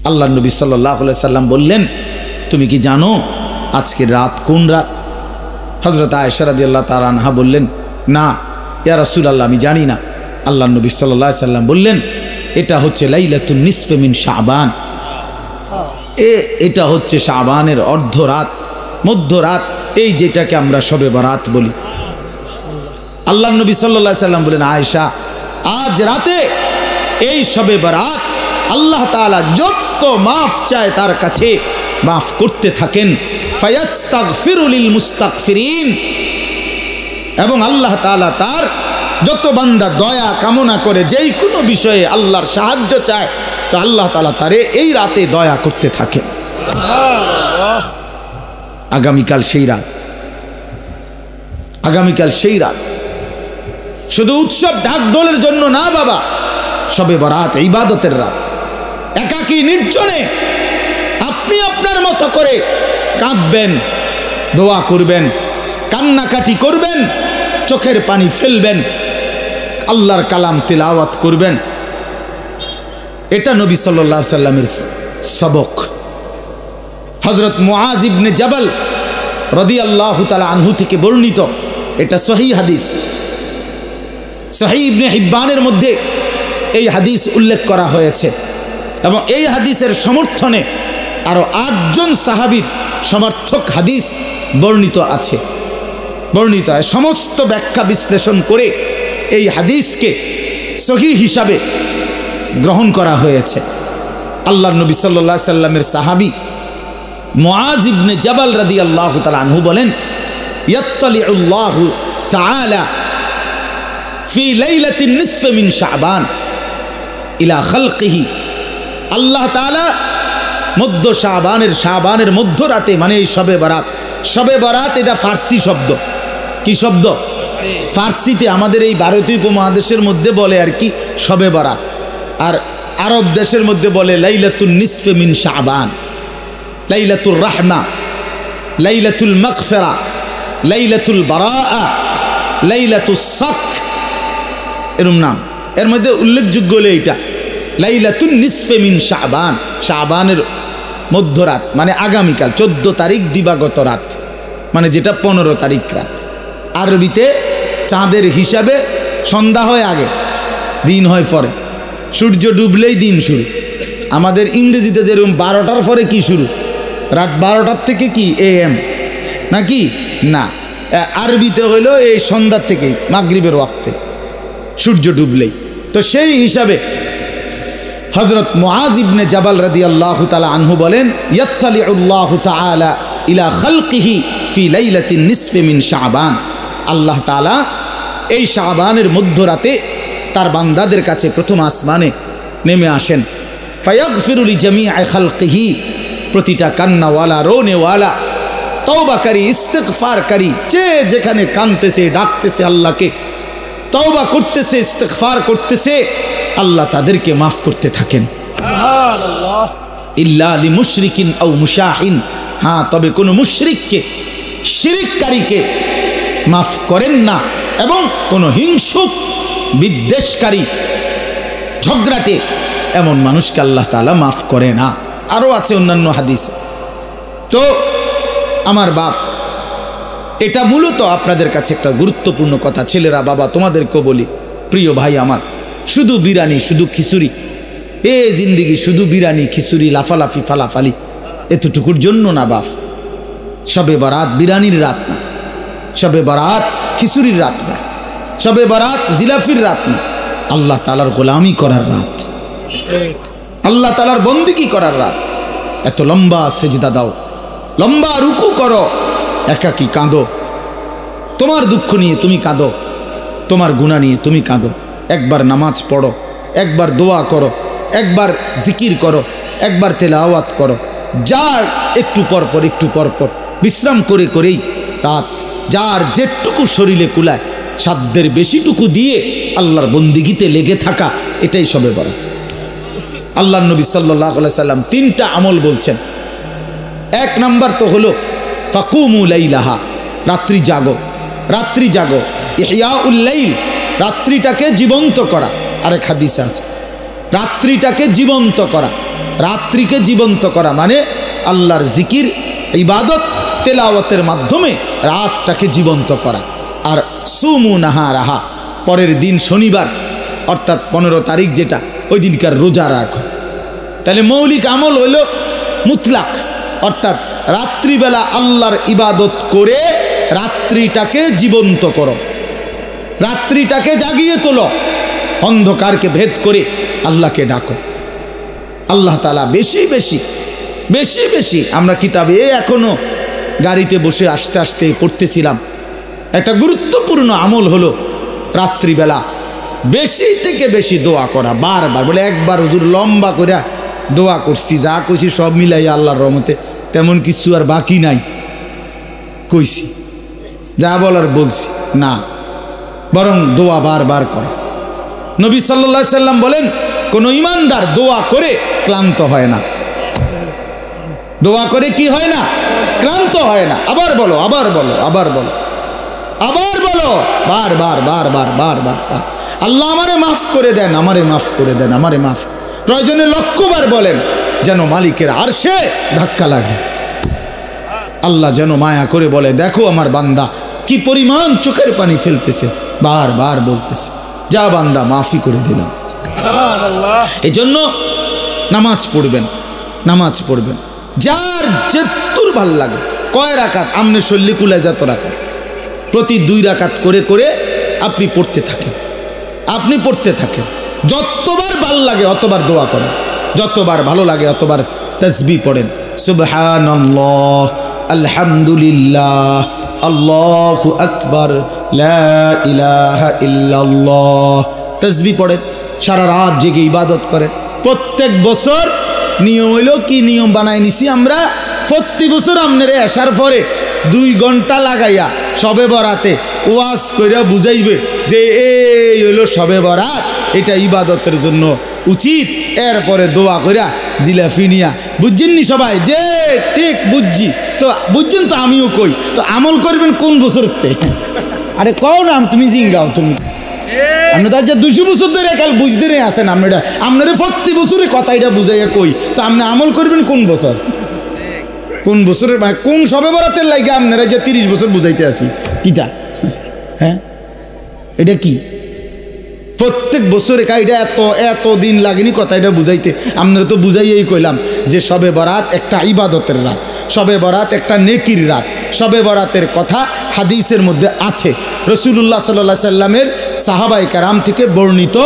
আল্লাহ নবী সাল্লাল্লাহু আলাইহি সাল্লাম বললেন, তুমি কি জানো আজকে রাত কোন রাত? হযরত আয়েশা রাদিয়াল্লাহু তাআলা আনহা বললেন, না ইয়া রাসূলুল্লাহ, আমি জানি না। আল্লাহ নবী সাল্লাল্লাহু আলাইহি সাল্লাম বললেন, এটা হচ্ছে লাইলাতুন নিসফে মিন শাবান, এটা হচ্ছে শাবানের অর্ধরাত, মধ্যরাত, এই যেটাকে আমরা শবে বরাত বলি। আল্লাহ নবী সাল্লাল্লাহু আলাইহি সাল্লাম বলেন, আয়েশা, আজ রাতে এই শবে বরাত আল্লাহ তাআলা যত মাফ চায় তার কাছে মাফ করতে থাকেন। ফায়াস্তাগফিরু লিল মুস্তাগফিরিন, এবং আল্লাহ তাআলা তার যত বান্দা দয়া কামনা করে, যেই কোনো বিষয়ে আল্লাহর সাহায্য চায়, তো আল্লাহ তাআলা তারে এই রাতে দয়া করতে থাকেন। সুবহানাল্লাহ। আগামীকাল সেই রাত, আগামীকাল সেই রাত। শুধু উৎসব ঢাকঢোলের জন্য না বাবা, শবে বরাত ইবাদতের রাত। একাকী নির্জনে আপনি আপনার মতো করে কাঁদবেন, দোয়া করবেন, কান্নাকাটি করবেন, চোখের পানি ফেলবেন, আল্লাহর কালাম তিলাওয়াত করবেন। এটা নবী সাল্লাল্লাহু আলাইহি সাল্লামের সবক। হযরত মুআজ ইবনে জাবাল রাদিয়াল্লাহু তাআলা আনহু থেকে বর্ণিত, এটা সহিহ হাদিস, সহিহ ইবনে হিব্বানের মধ্যে এই হাদিস উল্লেখ করা হয়েছে, এবং এই হাদিসের সমর্থনে আরো 8 জন সাহাবীর সমর্থক হাদিস বর্ণিত আছে। সমস্ত ব্যাখ্যা বিশ্লেষণ করে এই হাদিসকে সহিহ হিসাবে গ্রহণ করা হয়েছে। আল্লাহর নবী সাল্লাল্লাহু আলাইহি সাল্লামের সাহাবী মুআজ ইবনে জাবাল রাদিয়াল্লাহু তাআলা আনহু বলেন, ইয়াত্তালিউল্লাহু তাআলা ফি লাইলাতিন নিসফি মিন শাবান ইলা খালকিহি, আল্লাহ তাআলা মধ্য শাবানের মধ্যরাতে, মানে এই শবে বরাত। শবে বরাত এটা ফার্সি শব্দ। কি শব্দ? ফার্সিতে আমাদের এই ভারতীয় উপমহাদেশের মধ্যে বলে আর কি শবে বরাত, আর আরব দেশের মধ্যে বলে লাইলাতুন নিসফে মিন শাবান, লাইলাতুর রাহমা, লাইলাতুল মাগফিরা, লাইলাতুল বারাআ, লাইলাতুস সাক, এরকম নাম। এর মধ্যে উল্লেখযোগ্য হলো এইটা লাইলাতুন নিসফে মিন শাবান, শাবানের মধ্যরাত, মানে আগামীকাল 14 তারিখ দিবাগত রাত, মানে যেটা 15 তারিখ রাত। আরবিতে চাঁদের হিসাবে সন্ধ্যা হয় আগে, দিন হয় পরে, সূর্য ডুবলেই দিন শুরু। আমাদের ইংরেজিতে যেরকম 12টার পরে কি শুরু, রাত 12টার থেকে কি AM নাকি? না, আরবিতে হইল এই সন্ধ্যার থেকে মাগরিবের ওয়াক্তে সূর্য ডুবলেই। তো সেই হিসাবে হযরত মুআজ ইবনে জাবাল রাদিয়াল্লাহু তাআলা আনহু বলেন, ইয়াত্তালিউল্লাহু তাআলা ইলা খালকিহি ফি লাইলাতিন নিসফি মিন শাবান, আল্লাহ তাআলা এই শাবানের মধ্যরাতে তার বান্দাদের কাছে প্রথম আসমানে নেমে আসেন। ফায়াগফিরু লিজামিআ খালকিহি, প্রতিটা কান্নাওয়ালা, রোনেওয়ালা, তওবাকারী, ইস্তিগফারকারী, যে যেখানে কাঁদতেছে, ডাকতেছে আল্লাহকে, তওবা করতেছে, ইস্তিগফার করতেছে, আল্লাহ তাদেরকে মাফ করতে থাকেন। সুবহানাল্লাহ। ইল্লা লিমুশরিকিন আও মুশাহিন, হ্যাঁ, তবে কোনো মুশরিককে, শিরককারীকে মাফ করেন না, এবং কোনো হিংসুক, বিদ্বেষকারী, ঝগড়াটে এমন মানুষকে আল্লাহ তাআলা মাফ করে না। আরও আছে অন্যান্য হাদিসে। তো আমার বাপ, এটা মূলত আপনাদের কাছে একটা গুরুত্বপূর্ণ কথা। ছেলেরা, বাবা, তোমাদেরকেও বলি, প্রিয় ভাই আমার, শুধু বিরানি, শুধু খিচুড়ি, এ জিন্দিগি শুধু বিরানি, খিচুড়ি, লাফালাফি, ফালাফালি, এতটুকুর জন্য না বাপ। শবে বরাত বিরানির রাত না, শবে বরাত খিচুড়ির রাত না, শবে বরাত জিলাফির রাত না, আল্লাহ তাআলার গোলামি করার রাত, আল্লাহ তাআলার বন্দেগী করার রাত। এত লম্বা সেজদা দাও, লম্বা রুকু করো, একাকী কাঁদো, তোমার দুঃখ নিয়ে তুমি কাঁদো, তোমার গুনাহ নিয়ে তুমি কাঁদো। একবার নামাজ পড়ো, একবার দোয়া করো, একবার জিকির করো, একবার তেলাওয়াত করো, যার একটু পরপর বিশ্রাম করে করেই রাত, যার যেটুকু শরীরে কুলায় সাধ্যের বেশিটুকু দিয়ে আল্লাহর বন্দিগিতে লেগে থাকা, এটাই শবে বরাত। আল্লাহর নবী সাল্লাল্লাহু আলাইহি সাল্লাম 3টা আমল বলছেন। 1 নাম্বার তো হলো ফাকুমু লাইলাহা, রাত্রি জাগো, রাত্রি জাগো, ইহয়াউল লাইল, রাত্রিটাকে জীবন্ত করা। আরেক হাদিসে আছে রাত্রিটাকে জীবন্ত করা, রাত্রিকে জীবন্ত করা মানে আল্লাহর জিকির ইবাদত তেলাওয়াতের মাধ্যমে রাতটাকে জীবন্ত করা। আর সুমু নাহারাহা, পরের দিন শনিবার অর্থাৎ 15 তারিখ যেটা, ওই দিনকার রোজা রাখো। তাহলে মৌলিক আমল হইল মুতলাক, অর্থাৎ রাত্রিবেলা আল্লাহর ইবাদত করে রাত্রিটাকে জীবন্ত করো, রাত্রিটাকে জাগিয়ে তোলো, অন্ধকারকে ভেদ করে আল্লাহকে ডাকো। আল্লাহ তাআলা বেশি বেশি বেশি বেশি, আমরা কিতাবে এখনো গাড়িতে বসে আসতে আসতে পড়তেছিলাম, একটা গুরুত্বপূর্ণ আমল হলো রাত্রিবেলা বেশি থেকে বেশি দোয়া করা। বারবার বলে, একবার হুজুর লম্বা করে দোয়া করছি, যা কইছি সব মিলাই আল্লাহর রহমতে তেমন কিছু আর বাকি নাই, কইছি যা বলার বলছি না, বরং দোয়া বারবার করা। নবী সাল্লাল্লাহু আলাইহি সাল্লাম বলেন, কোন ইমানদার দোয়া করে ক্লান্ত হয় না। দোয়া করে কি হয় না? ক্লান্ত হয় না। আবার বলো, আবার বলো, আবার বলো, আবার বলো, বারবার বারবার বারবার। আল্লাহ আমারে মাফ করে দেন, আমারে মাফ করে দেন, আমারে মাফ। প্রয়োজনে লক্ষবার বলেন, যেন মালিকের আরশে ধাক্কা লাগে। আল্লাহ যেন মায়া করে বলে, দেখো আমার বান্দা কি পরিমাণ চোখের পানি ফেলতেছে, বারবার বলতেছে, যা বান্দা মাফি করে দিলাম। এই জন্য নামাজ পড়বেন, নামাজ পড়বেন, যার যেতুর ভাল লাগে। কয় রাকাত? আমনে শল্লি কুলায় যত রাকাত, প্রতি 2 রাকাত করে করে আপনি পড়তে থাকেন, আপনি পড়তে থাকেন। যতবার ভাল লাগে অতবার দোয়া করেন, যতবার ভালো লাগে অতবার তাসবিহ পড়েন। সুবহানাল্লাহ, আলহামদুলিল্লাহ, আল্লাহু আকবার, লা ইলাহা ইল্লাল্লাহ। তাসবিহ পড়েন, সারা রাত জেগে ইবাদত করেন। প্রত্যেক বছর নিয়ম হইল কি, নিয়ম বানাই নিছি আমরা, প্রতি বছর আপনারে আসার পরে 2 ঘন্টা লাগাইয়া শবে বরাতে ওয়াজ কইরা বুঝাইবে যে এই হইল শবে বরাত, এটা ইবাদতের জন্য উচিত। এরপরে দোয়া কইরা জিলাফি নিয়া, বুঝছেন নি সবাই? যে ঠিক বুঝছি তো, বুঝছেন তো, আমিও কই তো, আমল করবেন কোন বছরতে? আরে কও না, তুমি জিঙ্গাও, তুমি আপনি তো 200 বছর ধরে কাল বুঝতে আসেন, আপনারা আপনারা প্রতি বছরে কথা এটা বুঝাইয়া কই, তো আপনি আমল করবেন কোন বছর? কোন বছরের মানে কোন শবে বরাতের লাগে আপনারা যে 30 বছর বুঝাইতে আসি কিটা? হ্যাঁ, এটা কি প্রত্যেক বছরে এটা এত দিন লাগেনি কথা এটা বুঝাইতে? আপনারা তো বুঝাইয়াই কইলাম যে শবে বরাত একটা ইবাদতের রাত, শবে বরাত একটা নেকির রাত। শবে বরাতের কথা হাদিসের মধ্যে আছে, রাসূলুল্লাহ সাল্লাল্লাহু আলাইহি সাল্লামের সাহাবায়ে কেরাম থেকে বর্ণিত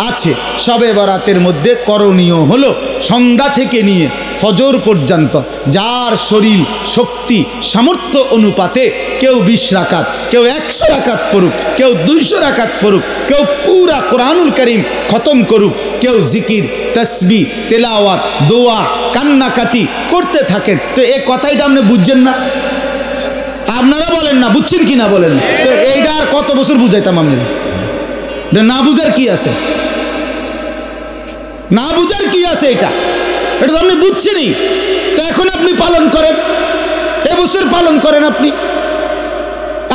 আছে। শবে বরাতের মধ্যে করণীয় হলো সন্ধ্যা থেকে নিয়ে ফজর পর্যন্ত যার শরীর শক্তি সামর্থ্য অনুপাতে কেউ 20 রাকাত, কেউ 100 রাকাত পড়ুক, কেউ 200 রাকাত পড়ুক, কেউ পুরা কোরআনুল কারীম খতম করুক, কেউ জিকির তাসবিহ তেলাওয়াত দোয়া কান্নাকাটি করতে থাকেন। তো এই কথাটা আপনি বুঝছেন না? আপনারা বলেন না, বুঝছেন কি না বলেন? তো এইটা আর কত বছর বুঝাইতাম আপনি? না বুঝার কি আছে? না বুঝার কি আছে? এটা এটা তো আপনি বুঝছেনই, তো এখন আপনি পালন করেন, এবছর পালন করেন,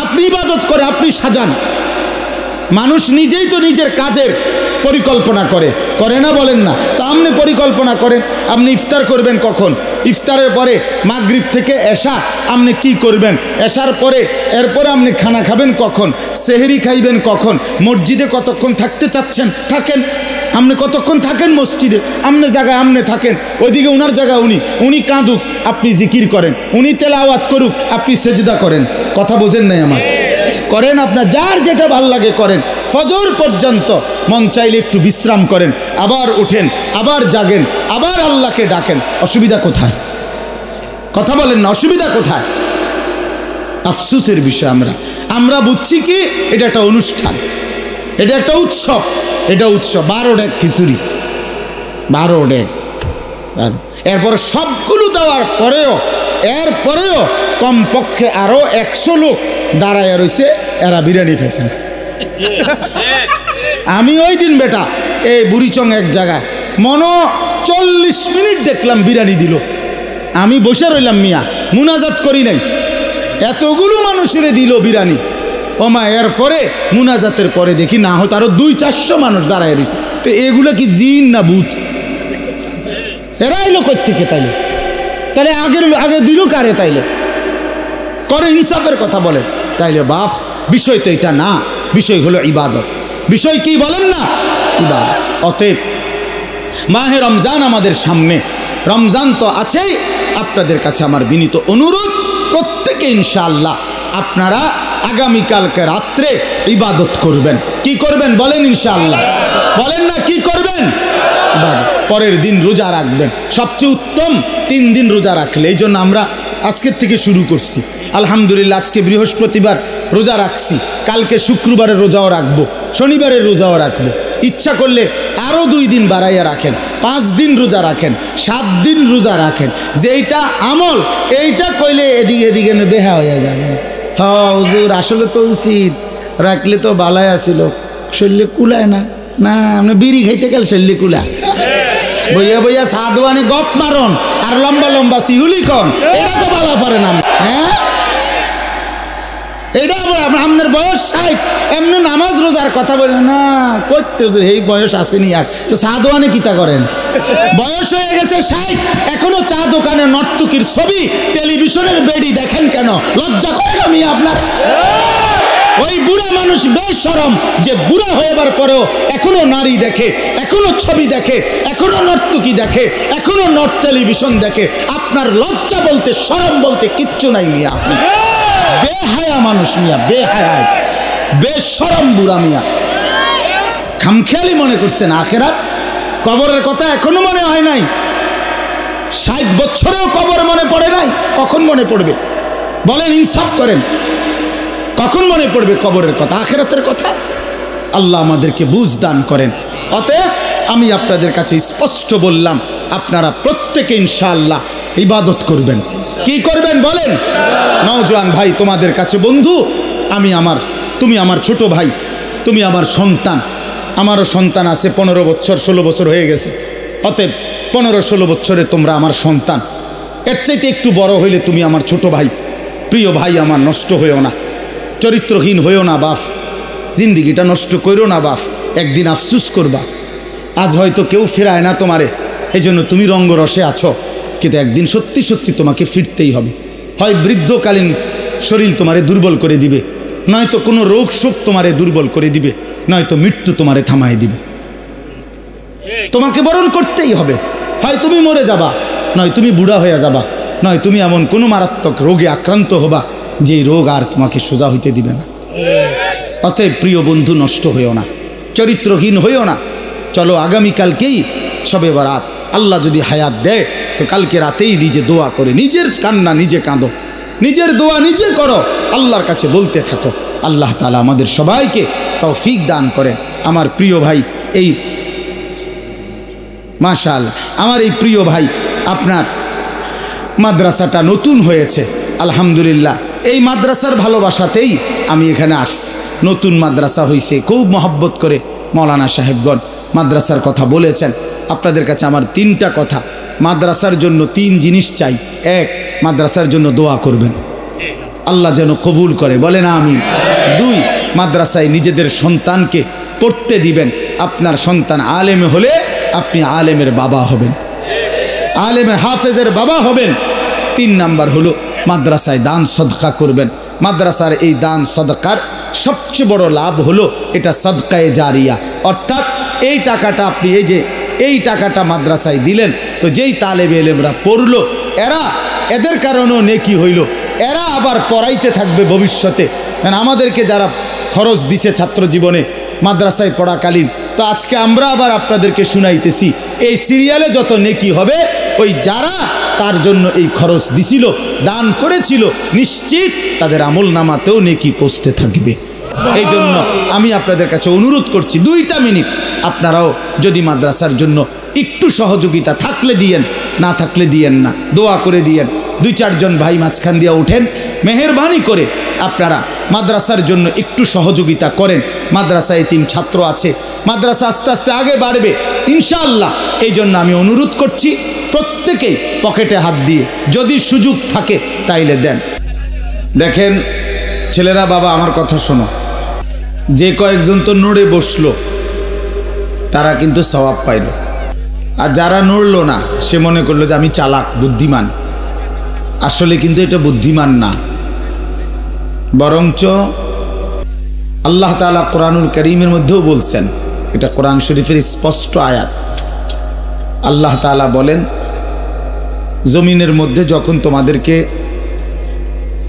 আপনি ইবাদত করে আপনি সাজান। মানুষ নিজেই তো নিজের কাজের পরিকল্পনা করে না, বলেন না? তা আপনি পরিকল্পনা করেন, আপনি ইফতার করবেন কখন, ইফতারের পরে মাগরিব থেকে এশা আপনি কি করবেন, এশার পরে এরপরে আপনি খানা খাবেন কখন, সেহরি খাইবেন কখন, মসজিদে কতক্ষণ থাকতে চাচ্ছেন থাকেন, আপনি কতক্ষণ থাকেন মসজিদে, আপনার জায়গায় আপনি থাকেন, ওইদিকে উনার জায়গায় উনি কাঁদুক আপনি জিকির করেন, উনি তেলাওয়াত করুক আপনি সেজদা করেন। কথা বোঝেন নাই আমার? করেন, আপনার যার যেটা ভাল লাগে করেন। ফজর পর্যন্ত মন চাইলে একটু বিশ্রাম করেন, আবার উঠেন, আবার জাগেন, আবার আল্লাহকে ডাকেন। অসুবিধা কোথায়? কথা বলেন না, অসুবিধা কোথায়? আফসোসের বিষয় আমরা বুঝছি কি এটা একটা অনুষ্ঠান, এটা একটা উৎসব, এটা উৎসব। 12 ডেক খিচুড়ি, 12 ডেক, এরপর সবগুলো দেওয়ার পরেও এরপরেও কমপক্ষে আরো 100 লোক দাঁড়ায় রয়েছে, এরা বিরিয়ানি খাইছে না। আমি ওই দিন বেটা এই বুড়িচং এক জায়গায় 40 মিনিট দেখলাম বিরিয়ানি দিল, আমি বসে রইলাম, মিয়া মুনাজাত করি নাই, এতগুলো মানুষের দিল বিরিয়ানি। ওমা এরপরে মুনাজাতের পরে দেখি না হয়তো আরো 200-400 মানুষ দাঁড়ায় রয়েছে। তো এগুলো কি জিন না ভূত? এরা এলো কোত্থেকে তাইলে? তাহলে আগে দিল কারে তাইলে? করে ইনসাফের কথা বলেন। তাইলে বাপ বিষয় তো এটা না, বিষয় হলো ইবাদত। বিষয় কি বলেন না? ইবাদত। অতএব মাহে রমজান আমাদের সামনে, রমজান তো আছেই। আপনাদের কাছে আমার বিনীত অনুরোধ, প্রত্যেকে ইনশাআল্লাহ আপনারা আগামীকালকে রাত্রে ইবাদত করবেন। কি করবেন বলেন? ইনশাআল্লাহ বলেন না, কি করবেন? ইবাদত। পরের দিন রোজা রাখবেন। সবচেয়ে উত্তম 3 দিন রোজা রাখলে, এই জন্য আমরা আজকের থেকে শুরু করছি। আলহামদুলিল্লাহ আজকে বৃহস্পতিবার রোজা রাখছি, কালকে শুক্রবারের রোজাও রাখবো, শনিবারের রোজাও রাখবো। ইচ্ছা করলে আরও 2 দিন বাড়াইয়া রাখেন, 5 দিন রোজা রাখেন, 7 দিন রোজা রাখেন। যেইটা আমল এইটা কইলে এদিকে এদিকে বেহা হইয়া যাবে। হ্যাঁ হুজুর আসলে তো উচিত, রাখলে তো বালাই আসিল, শরীরে কুলায় না। না আপনি বিড়ি খাইতে গেলে শরীরে কুলা, বইয়া বইয়া সাদওয়ানি গপ মারন আর লম্বা লম্বা সিহুলি কন, এটা তো বালা পারে না। হ্যাঁ এটা আপনার বয়স 60, এমনি নামাজ রোজার কথা বলে না করতে, এই বয়স আসেনি আর তো চা দোকানে কিতা করেন? বয়স হয়ে গেছে 60, এখনো চা দোকানে নর্তকীর ছবি, টেলিভিশনের বেডি দেখেন কেন? লজ্জা করে না মিয়া আপনার? ওই বুড়া মানুষ বেশরম যে বুড়া হয়েবার পরেও এখনো নারী দেখে, এখনো ছবি দেখে, এখনো নর্তকী দেখে, এখনো টেলিভিশন দেখে। আপনার লজ্জা বলতে শরম বলতে কিচ্ছু নাই মিয়া। আপনি বেহায়া মানুষ মিয়া, বেহায়া বেশরম বুড়া মিয়া। খামখেয়ালি মনে করছেন আখেরাত, কবরের কথা এখনো মনে হয় নাই। 60 বছরেও কবর মনে পড়ে নাই, কখন মনে পড়বে বলেন? ইনসাফ করেন, কখন মনে পড়বে কবরের কথা, আখেরাতের কথা? আল্লাহ আমাদেরকে বুঝ দান করেন। অতএব আমি আপনাদের কাছে স্পষ্ট বললাম, আপনারা প্রত্যেকে ইনশাআল্লাহ ইবাদত করবেন। কি করবেন বলেন? নওজোয়ান ভাই তোমাদের কাছে বন্ধু, তুমি আমার ছোট ভাই, তুমি আমার সন্তান। আমারও সন্তান আছে, 15 বছর 16 বছর হয়ে গেছে। অতএব 15-16 বছরে তোমরা আমার সন্তান, এর চাইতে একটু বড় হইলে তুমি আমার ছোট ভাই। প্রিয় ভাই আমার, নষ্ট হইও না, চরিত্রহীন হইও না বাপ, জিন্দিগিটা নষ্ট করো না বাপ, একদিন আফসুস করবা। আজ হয়তো কেউ ফেরায় না তোমারে, এই জন্য তুমি রঙ্গরসে আছো, কিন্তু একদিন সত্যি সত্যি তোমাকে ফিরতেই হবে। হয় বৃদ্ধকালীন শরীর তোমারে দুর্বল করে দিবে, নয়তো কোনো রোগ শোক তোমারে দুর্বল করে দিবে, নয়তো মৃত্যু তোমারে থামায় দিবে। তোমাকে বরণ করতেই হবে, হয় তুমি মরে যাবা, নয় তুমি বুড়া হয়ে যাবা, নয় তুমি এমন কোনো মারাত্মক রোগে আক্রান্ত হবা যে রোগ আর তোমাকে সোজা হইতে দিবে না। অতএব প্রিয় বন্ধু, নষ্ট হইও না, চরিত্রহীন হইও না। চলো আগামীকালকেই শবে বরাত, আল্লাহ যদি হায়াত দেয় তো কালকে রাতেই নিজে দোয়া করে, নিজের কান্না নিজে কাঁদো, নিজের দোয়া নিজে করো, আল্লাহর কাছে বলতে থাকো। আল্লাহ তাআলা আমাদের সবাইকে তৌফিক দান করেন। আমার প্রিয় ভাই, এই মাশাআল্লাহ আমার এই প্রিয় ভাই, আপনার মাদ্রাসাটা নতুন হয়েছে, আলহামদুলিল্লাহ। এই মাদ্রাসার ভালোবাসাতেই আমি এখানে আসছি। নতুন মাদ্রাসা হয়েছে, খুব মহব্বত করে মৌলানা সাহেবগণ মাদ্রাসার কথা বলেছেন। আপনাদের কাছে আমার 3টা কথা। মাদ্রাসার জন্য 3 জিনিস চাই। 1, মাদ্রাসার জন্য দোয়া করবেন, আল্লাহ যেন কবুল করে, বলেন আমিন। 2, মাদ্রাসায় নিজেদের সন্তানকে পড়তে দিবেন। আপনার সন্তান আলেম হলে আপনি আলেমের বাবা হবেন, আলেমের হাফেজের বাবা হবেন। 3 নাম্বার হলো মাদ্রাসায় দান সদকা করবেন। মাদ্রাসার এই দান সদকার সবচেয়ে বড় লাভ হলো এটা সদকায়ে জারিয়া, অর্থাৎ এই টাকাটা আপনি এই টাকাটা মাদ্রাসায় দিলেন, তো যেই তালেবে এলেমরা পড়লো, এদের কারণেও নেকি হইল, এরা আবার পড়াইতে থাকবে ভবিষ্যতে। কারণ আমাদেরকে যারা খরচ দিছে ছাত্র জীবনে মাদ্রাসায় পড়াকালীন, তো আজকে আমরা আবার আপনাদেরকে শুনাইতেছি, এই সিরিয়ালে যত নেকি হবে ওই যারা তার জন্য এই খরচ দিছিল, দান করেছিল, নিশ্চিত তাদের আমল নামাতেও নেকি পৌঁছতে থাকবে। এই জন্য আমি আপনাদের কাছে অনুরোধ করছি, 2টা মিনিট আপনারাও যদি মাদ্রাসার জন্য একটু সহযোগিতা থাকলে দিয়েন, না থাকলে দিয়েন না, দোয়া করে দিয়েন। 2-4 জন ভাই মাঝখান দিয়ে উঠেন, মেহেরবানি করে আপনারা মাদ্রাসার জন্য একটু সহযোগিতা করেন। মাদ্রাসায় এতিম ছাত্র আছে, মাদ্রাসা আস্তে আস্তে আগে বাড়বে ইনশাআল্লাহ। এই জন্য আমি অনুরোধ করছি প্রত্যেকেই পকেটে হাত দিয়ে যদি সুযোগ থাকে তাইলে দেন। দেখেন ছেলেরা, বাবা আমার কথা শোনো, যে কয়েকজন তো নড়ে বসলো তারা কিন্তু সওয়াব পাইল, আর যারা নড়লো না সে মনে করলো যে আমি চালাক বুদ্ধিমান। আসলে কিন্তু এটা বুদ্ধিমান না, বরঞ্চ আল্লাহ তাআলা কোরআনুল কারীমের মধ্যেও বলছেন, এটা কোরআন শরীফের স্পষ্ট আয়াত। আল্লাহ তাআলা বলেন, জমিনের মধ্যে যখন তোমাদেরকে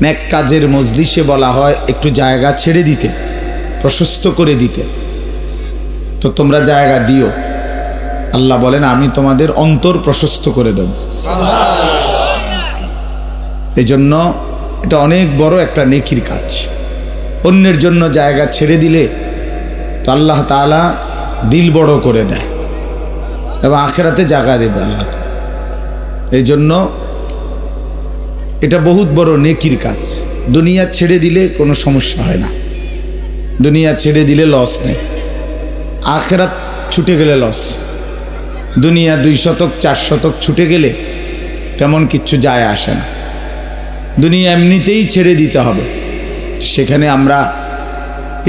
নেক কাজের মজলিসে বলা হয় একটু জায়গা ছেড়ে দিতে, প্রশস্ত করে দিতে, তো তোমরা জায়গা দিও। আল্লাহ বলেন আমি তোমাদের অন্তর প্রশস্ত করে দেব। এই জন্য এটা অনেক বড় একটা নেকির কাজ। অন্যের জন্য জায়গা ছেড়ে দিলে তো আল্লাহ তাআলা দিল বড় করে দেয় এবং আখিরাতে জায়গা দেবে আল্লাহ তাআলা। এই জন্য এটা বহুত বড় নেকির কাজ। দুনিয়া ছেড়ে দিলে কোনো সমস্যা হয় না, দুনিয়া ছেড়ে দিলে লস নেই, আখিরাত ছুটে গেলে লস। দুনিয়া 2 শতক 4 শতক ছুটে গেলে তেমন কিচ্ছু যায় আসে না, দুনিয়া এমনিতেই ছেড়ে দিতে হবে। সেখানে আমরা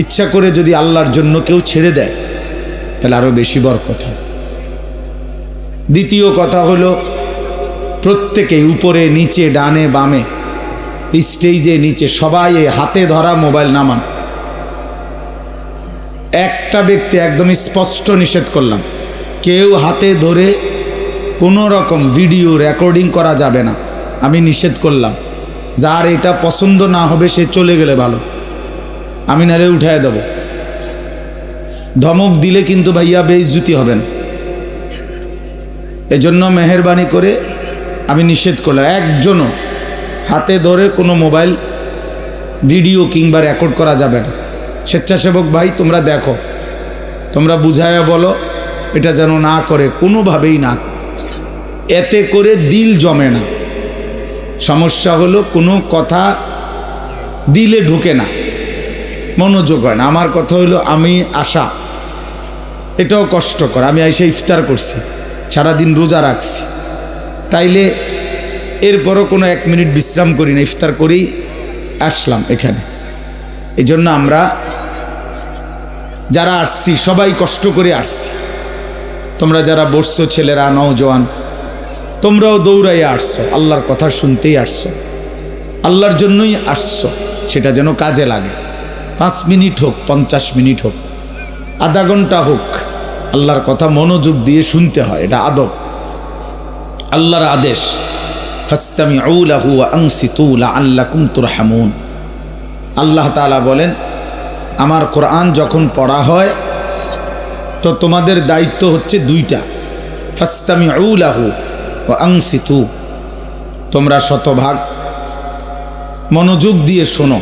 ইচ্ছা করে যদি আল্লাহর জন্য কেউ ছেড়ে দেয় তাহলে আরও বেশি বরকত হয়। দ্বিতীয় কথা হলো, প্রত্যেকে উপরে নিচে ডানে বামে স্টেজে নিচে সবাই হাতে ধরা মোবাইল নামান। একটা ব্যক্তি একদম স্পষ্ট নিষেধ করলাম, কেউ হাতে ধরে কোনো রকম ভিডিও রেকর্ডিং করা যাবে না, আমি নিষেধ করলাম। যার এটা পছন্দ না হবে সে চলে গেলে ভালো, আমি নারে উঠায় দেব। ধমক দিলে কিন্তু ভাইয়া বেইজ্জতি হবেন। এজন্য মেহেরবানি করে আমি নিষেধ করলাম, একজনও হাতে ধরে কোনো মোবাইল ভিডিও কিংবা রেকর্ড করা যাবে না। স্বেচ্ছাসেবক ভাই তোমরা দেখো, তোমরা বুঝায়া বলো এটা যেন না করে, কোনোভাবেই না। এতে করে দিল জমে না। সমস্যা হলো কোনো কথা দিলে ঢুকে না, মনোযোগ হয় না। আমার কথা হলো আমি আসা, এটাও কষ্টকর। আমি এসে ইফতার করছি, সারাদিন রোজা রাখছি, তাইলে এরপরও কোনো 1 মিনিট বিশ্রাম করি না, ইফতার করেই আসলাম এখানে। এই জন্য আমরা যারা আসছি সবাই কষ্ট করে আসছি। তোমরা যারা বসছো, ছেলেরা নওজোয়ান, তোমরাও দৌড়াইয়া আসছো, আল্লাহর কথা শুনতেই আসছো, আল্লাহর জন্যই আসছো। সেটা যেন কাজে লাগে। 5 মিনিট হোক, 50 মিনিট হোক, আধা ঘন্টা হোক, আল্লাহর কথা মনোযোগ দিয়ে শুনতে হয়, এটা আদব, আল্লাহর আদেশ। ফাসতামিউ লাহু ওয়া আনসিতু লাআল্লাকুম তুরহামুন। আল্লাহ তাআলা বলেন, আমার কোরআন যখন পড়া হয় তো তোমাদের দায়িত্ব হচ্ছে 2টা। ফাসতামিউ লাহু ওয়া আনসিতু, তোমরা শতভাগ মনোযোগ দিয়ে শোনো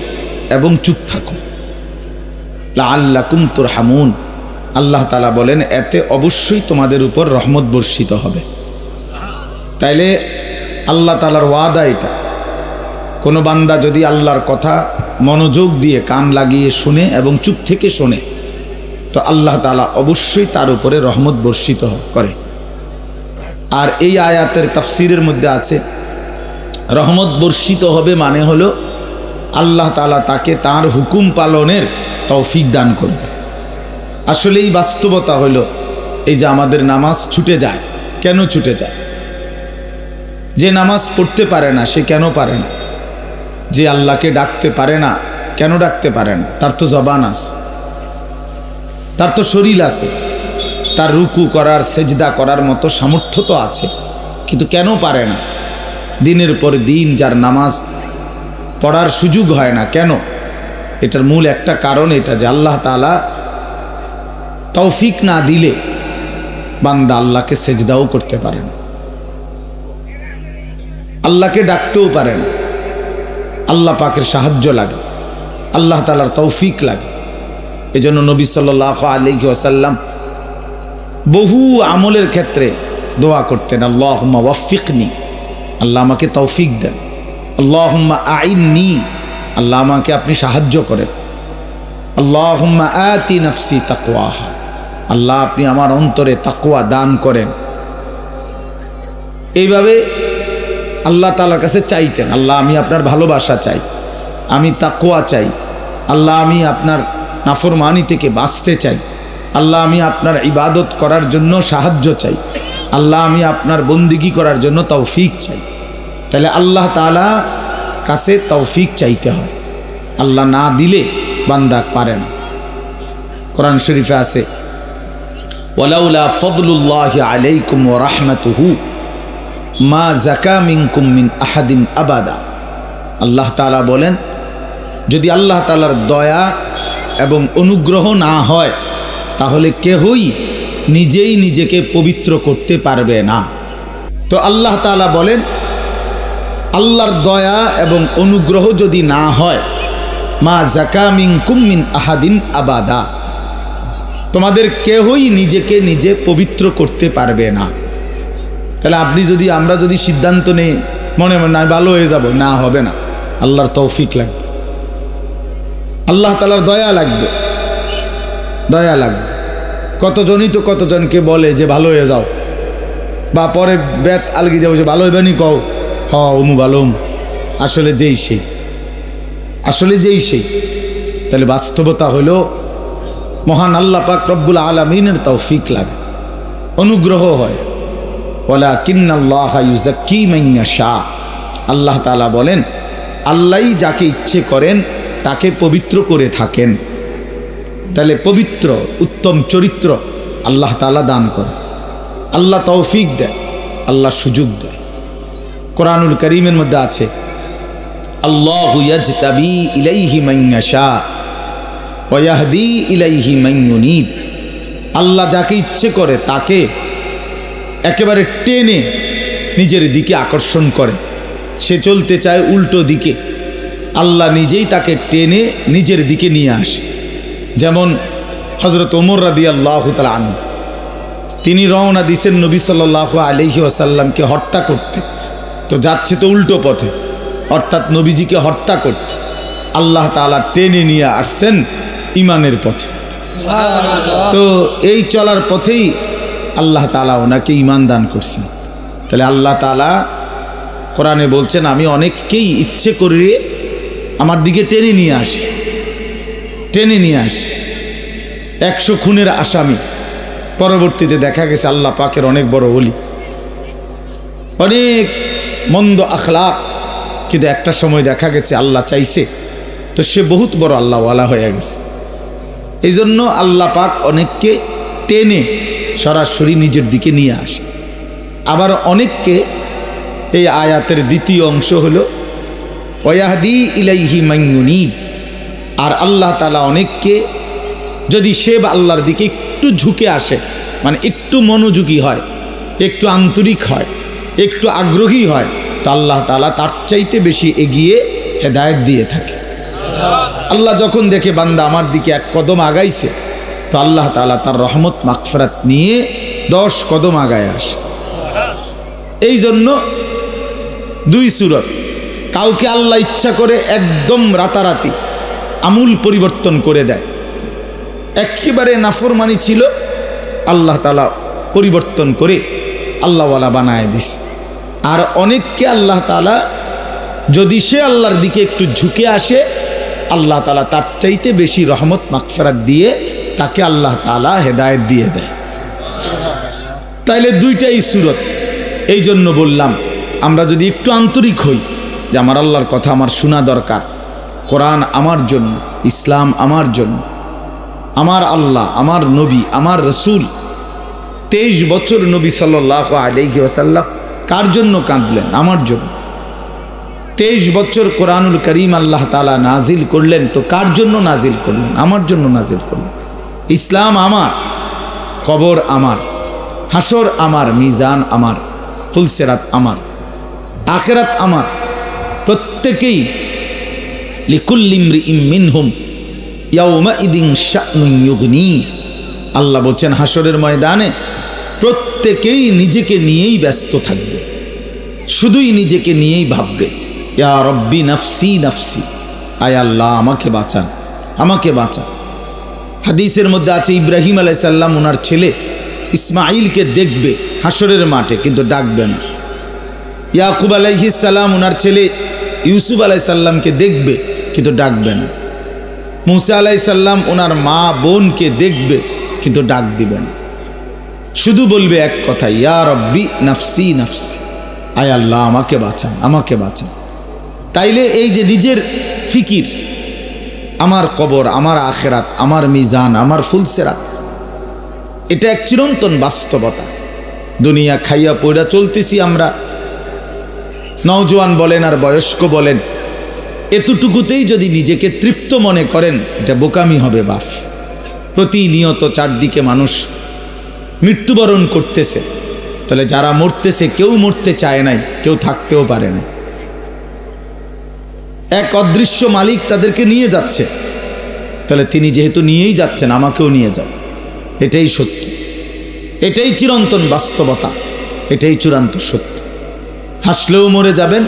এবং চুপ থাকো। লাআল্লাকুম তুরহামুন, আল্লাহ তাআলা বলেন এতে অবশ্যই তোমাদের উপর রহমত বর্ষিত হবে। তাইলে আল্লাহ তাআলার ওয়াদা এটা, কোনো বান্দা যদি আল্লাহর কথা মনোযোগ দিয়ে কান লাগিয়ে শুনে এবং চুপ থেকে শোনে তো আল্লাহ তাআলা অবশ্যই তার উপরে রহমত বর্ষিত করে। আর এই আয়াতের তাফসীরের মধ্যে আছে রহমত বর্ষিত হবে মানে হলো আল্লাহ তাআলা তাকে তার হুকুম পালনের তৌফিক দান করবে। আসলেই বাস্তবতা হলো এই যে আমাদের নামাজ ছুটে যায়। কেন ছুটে যায়? যে নামাজ পড়তে পারে না সে কেন পারে না? যে আল্লাহকে ডাকতে পারে না কেন ডাকতে পারে না? তার তো জবান আছে, তার তো শরীর আছে, তার রুকু করার সেজদা করার মতো সামর্থ্য তো আছে, কিন্তু কেন পারে না? দিনের পর দিন যার নামাজ পড়ার সুযোগ হয় না, কেন? এটার মূল একটা কারণ এটা যে আল্লাহ তাআলা তৌফিক না দিলে বান্দা আল্লাহকে সেজদাও করতে পারে না, আল্লাহকে ডাকতেও পারে না। আল্লাহ পাকের সাহায্য লাগে, আল্লাহ তাআলার তৌফিক লাগে। এজন্য নবী সাল্লাল্লাহু আলাইহি ওয়াসাল্লাম বহু আমলের ক্ষেত্রে দোয়া করতেন, আল্লাহুম্মা ওয়াফিকনি, আল্লাহ আমাকে তৌফিক দেন। আল্লাহুম্মা আইন্নি, আল্লাহ আমাকে আপনি সাহায্য করেন। আল্লাহুম্মা আতি নাফসি তাকওয়াহা, আল্লাহ আপনি আমার অন্তরে তাকওয়া দান করেন। এইভাবে আল্লাহ তাআলার কাছে চাইতেন, আল্লাহ আমি আপনার ভালোবাসা চাই, আমি তাকওয়া চাই, আল্লাহ আমি আপনার নাফরমানি থেকে বাঁচতে চাই, আল্লাহ আমি আপনার ইবাদত করার জন্য সাহায্য চাই, আল্লাহ আমি আপনার বন্দিগি করার জন্য তৌফিক চাই। তাহলে আল্লাহ তাআলা কাছে তৌফিক চাইতে হয়, আল্লাহ না দিলে বান্দা পারে না। কোরআন শরীফে আছে ওয়ালাউলা ফদলুল্লাহি আলাইকুম ওয়া রাহমাতুহু মা যাকা মিনকুম মিন আহাদিন আবাদা। আল্লাহ তাআলা বলেন যদি আল্লাহ তাআলার দয়া এবং অনুগ্রহ না হয় তাহলে কেহই নিজেই নিজেকে পবিত্র করতে পারবে না। তো আল্লাহ তাআলা বলেন আল্লাহর দয়া এবং অনুগ্রহ যদি না হয় মা যাকা মিনকুম মিন আহাদিন আবাদা, তোমাদের কেহই নিজেকে নিজে পবিত্র করতে পারবে না। তাহলে আমরা যদি সিদ্ধান্ত নেই মনে মনে না ভালো হয়ে যাব, না হবে না, আল্লাহর তৌফিক লাগবে, আল্লাহ তাআলার দয়া লাগবে, দয়া লাগবে। কতজনই তো কতজনকে বলে যে ভালো হয়ে যাও, বা পরে বেত আলগি যাবো যে ভালো হইবে নি কও হ উমু ভালো, আসলে যেই সেই। তাহলে বাস্তবতা হলো মহান আল্লাহ পাক রব্বুল আলামিনের তৌফিক লাগে, অনুগ্রহ হয়। ওয়ালাকিন্নাল্লাহা ইউযাক্কি মান ইয়াশা। আল্লাহ তাআলা বলেন আল্লাহই যাকে ইচ্ছে করেন তাকে পবিত্র করে থাকেন। তাহলে পবিত্র উত্তম চরিত্র আল্লাহ তাআলা দান করে, আল্লাহ তৌফিক দেয়, আল্লাহ সুযোগ দেয়। কোরআনুল কারীমের মধ্যে আছে আল্লাহু ইয়াজতাবি ইলাইহি মান ইয়াশা ওয়া ইয়াহদি ইলাইহি মান ইউনিব। আল্লাহ যাকে ইচ্ছে করে তাকে একেবারে টেনে নিজের দিকে আকর্ষণ করে, সে চলতে চায় উল্টো দিকে, আল্লাহ নিজেই তাকে টেনে নিজের দিকে নিয়ে আসে। যেমন হযরত ওমর রাদিয়াল্লাহু তাআলা আনহু, তিনি রওনা দিয়েছেন নবী সাল্লাল্লাহু আলাইহি ওয়াসাল্লামকে হত্যা করতে, তো যাচ্ছে তো উল্টো পথে, অর্থাৎ নবীজিকে হত্যা করতে। আল্লাহ তাআলা টেনে নিয়ে আসছেন ইমানের পথে। তো এই চলার পথেই আল্লাহ তাআলা ওনাকে ঈমান দান করছেন। তাহলে আল্লাহ তাআলা কোরআনে বলছেন আমি অনেককেই ইচ্ছে করে আমার দিকে টেনে নিয়ে আসি। 100 খুনের আসামি, পরবর্তীতে দেখা গেছে আল্লাহ পাকের অনেক বড় ওলি, অনেক মন্দ আখলাক, কিন্তু একটা সময় দেখা গেছে আল্লাহ চাইছে তো সে বহুত বড় আল্লাহওয়ালা হয়ে গেছে। এই জন্য আল্লাহ পাক অনেককে টেনে সরাসরি নিজের দিকে নিয়ে আসে। আবার অনেককে, এই আয়াতের দ্বিতীয় অংশ হলো ওয়াহদি ইলাইহি মান ইউনিব, আর আল্লাহ তাআলা অনেককে যদি সে আল্লাহর দিকে একটু ঝুঁকে আসে, মানে একটু মনোযোগী হয়, একটু আন্তরিক হয়, একটু আগ্রহী হয়, তো আল্লাহ তাআলা তার চাইতে বেশি এগিয়ে হেদায়েত দিয়ে থাকে। আল্লাহ যখন দেখে বান্দা আমার দিকে 1 কদম আগাইছে, তো আল্লাহ তাআলা তার রহমত মাগফিরাত নিয়ে 10 কদম আগায় আসে। এই জন্য 2 সূরত, কাউকে আল্লাহ ইচ্ছা করে একদম রাতারাতি আমূল পরিবর্তন করে দেয়, একেবারে নাফরমানি ছিল আল্লাহ তাআলা পরিবর্তন করে আল্লাহওয়ালা বানায় দিছে। আর অনেককে আল্লাহ তাআলা যদি সে আল্লাহর দিকে একটু ঝুঁকে আসে, আল্লাহ তাআলা তার চাইতে বেশি রহমত মাগফিরাত দিয়ে তাকে আল্লাহ তাআলা হেদায়েত দিয়ে দেয়। তাইলে 2টাই সূরত। এই জন্য বললাম আমরা যদি একটু আন্তরিক হই যে আমার আল্লাহর কথা আমার শোনা দরকার, কোরআন আমার জন্য, ইসলাম আমার জন্য, আমার আল্লাহ, আমার নবী, আমার রসুল 23 বছর নবী সাল্লাল্লাহু আলাইহি ওয়াসাল্লাম কার জন্য কাঁদলেন? আমার জন্য। 23 বছর কোরআনুল কারীম আল্লাহ তাআলা নাজিল করলেন, তো কার জন্য নাজিল করলেন? আমার জন্য নাজিল করলেন। ইসলাম আমার, কবর আমার, হাসর আমার, মিজান আমার, ফুলসিরাত আমার, আখিরাত আমার। প্রত্যেকেই লিকুল্লি ইমরিইম মিনহুম ইয়াউমাইদিন শা'নুন ইউগনিহ। আল্লাহ বলছেন হাসরের ময়দানে প্রত্যেকেই নিজেকে নিয়েই ব্যস্ত থাকবে, শুধুই নিজেকে নিয়েই ভাববে, ইয়া রব্বি নাফসি নাফসি, আয় আল্লাহ আমাকে বাঁচান, আমাকে বাঁচান। হাদিসের মধ্যে আছে ইব্রাহিম আলাইহিস সালাম ওনার ছেলে ইসমাঈলকে দেখবে হাসরের মাঠে, কিন্তু ডাকবে না। ইয়াকুব আলাইহিস সালাম ওনার ছেলে ইউসুফ আলাইহিস সালামকে দেখবে, কিন্তু ডাকবে না। মুসা আলাইহিস সালাম ওনার মা বোনকে দেখবে, কিন্তু ডাক দিবে না। শুধু বলবে এক কথা, ইয়া রব্বি নাফসি নাফসি, আয় আল্লাহ আমাকে বাঁচান, আমাকে বাঁচান। তাইলে এই যে নিজের ফিকির, আমার কবর, আমার আখেরাত, আমার মিজান, আমার ফুলসেরাত, এটা এক চিরন্তন বাস্তবতা। দুনিয়া খাইয়া পয়রা চলতেছি আমরা, নওজোয়ান বলেন আর বয়স্ক বলেন, এতটুকুতেই যদি নিজেকে তৃপ্ত মনে করেন, এটা বোকামি হবে বাপ। প্রতিনিয়ত চারদিকে মানুষ মৃত্যুবরণ করতেছে, তাহলে যারা মরতেছে কেউ মরতে চায় নাই, কেউ থাকতেও পারে না। এক অদৃশ্য মালিক তাদেরকে নিয়ে যাচ্ছে, তাহলে তিনি যেহেতু নিয়েই যাচ্ছেন, আমাকেও নিয়ে যাও। এটাই সত্য, এটাই চিরন্তন বাস্তবতা, এটাই চূড়ান্ত সত্য। হাসলেও মরে যাবেন,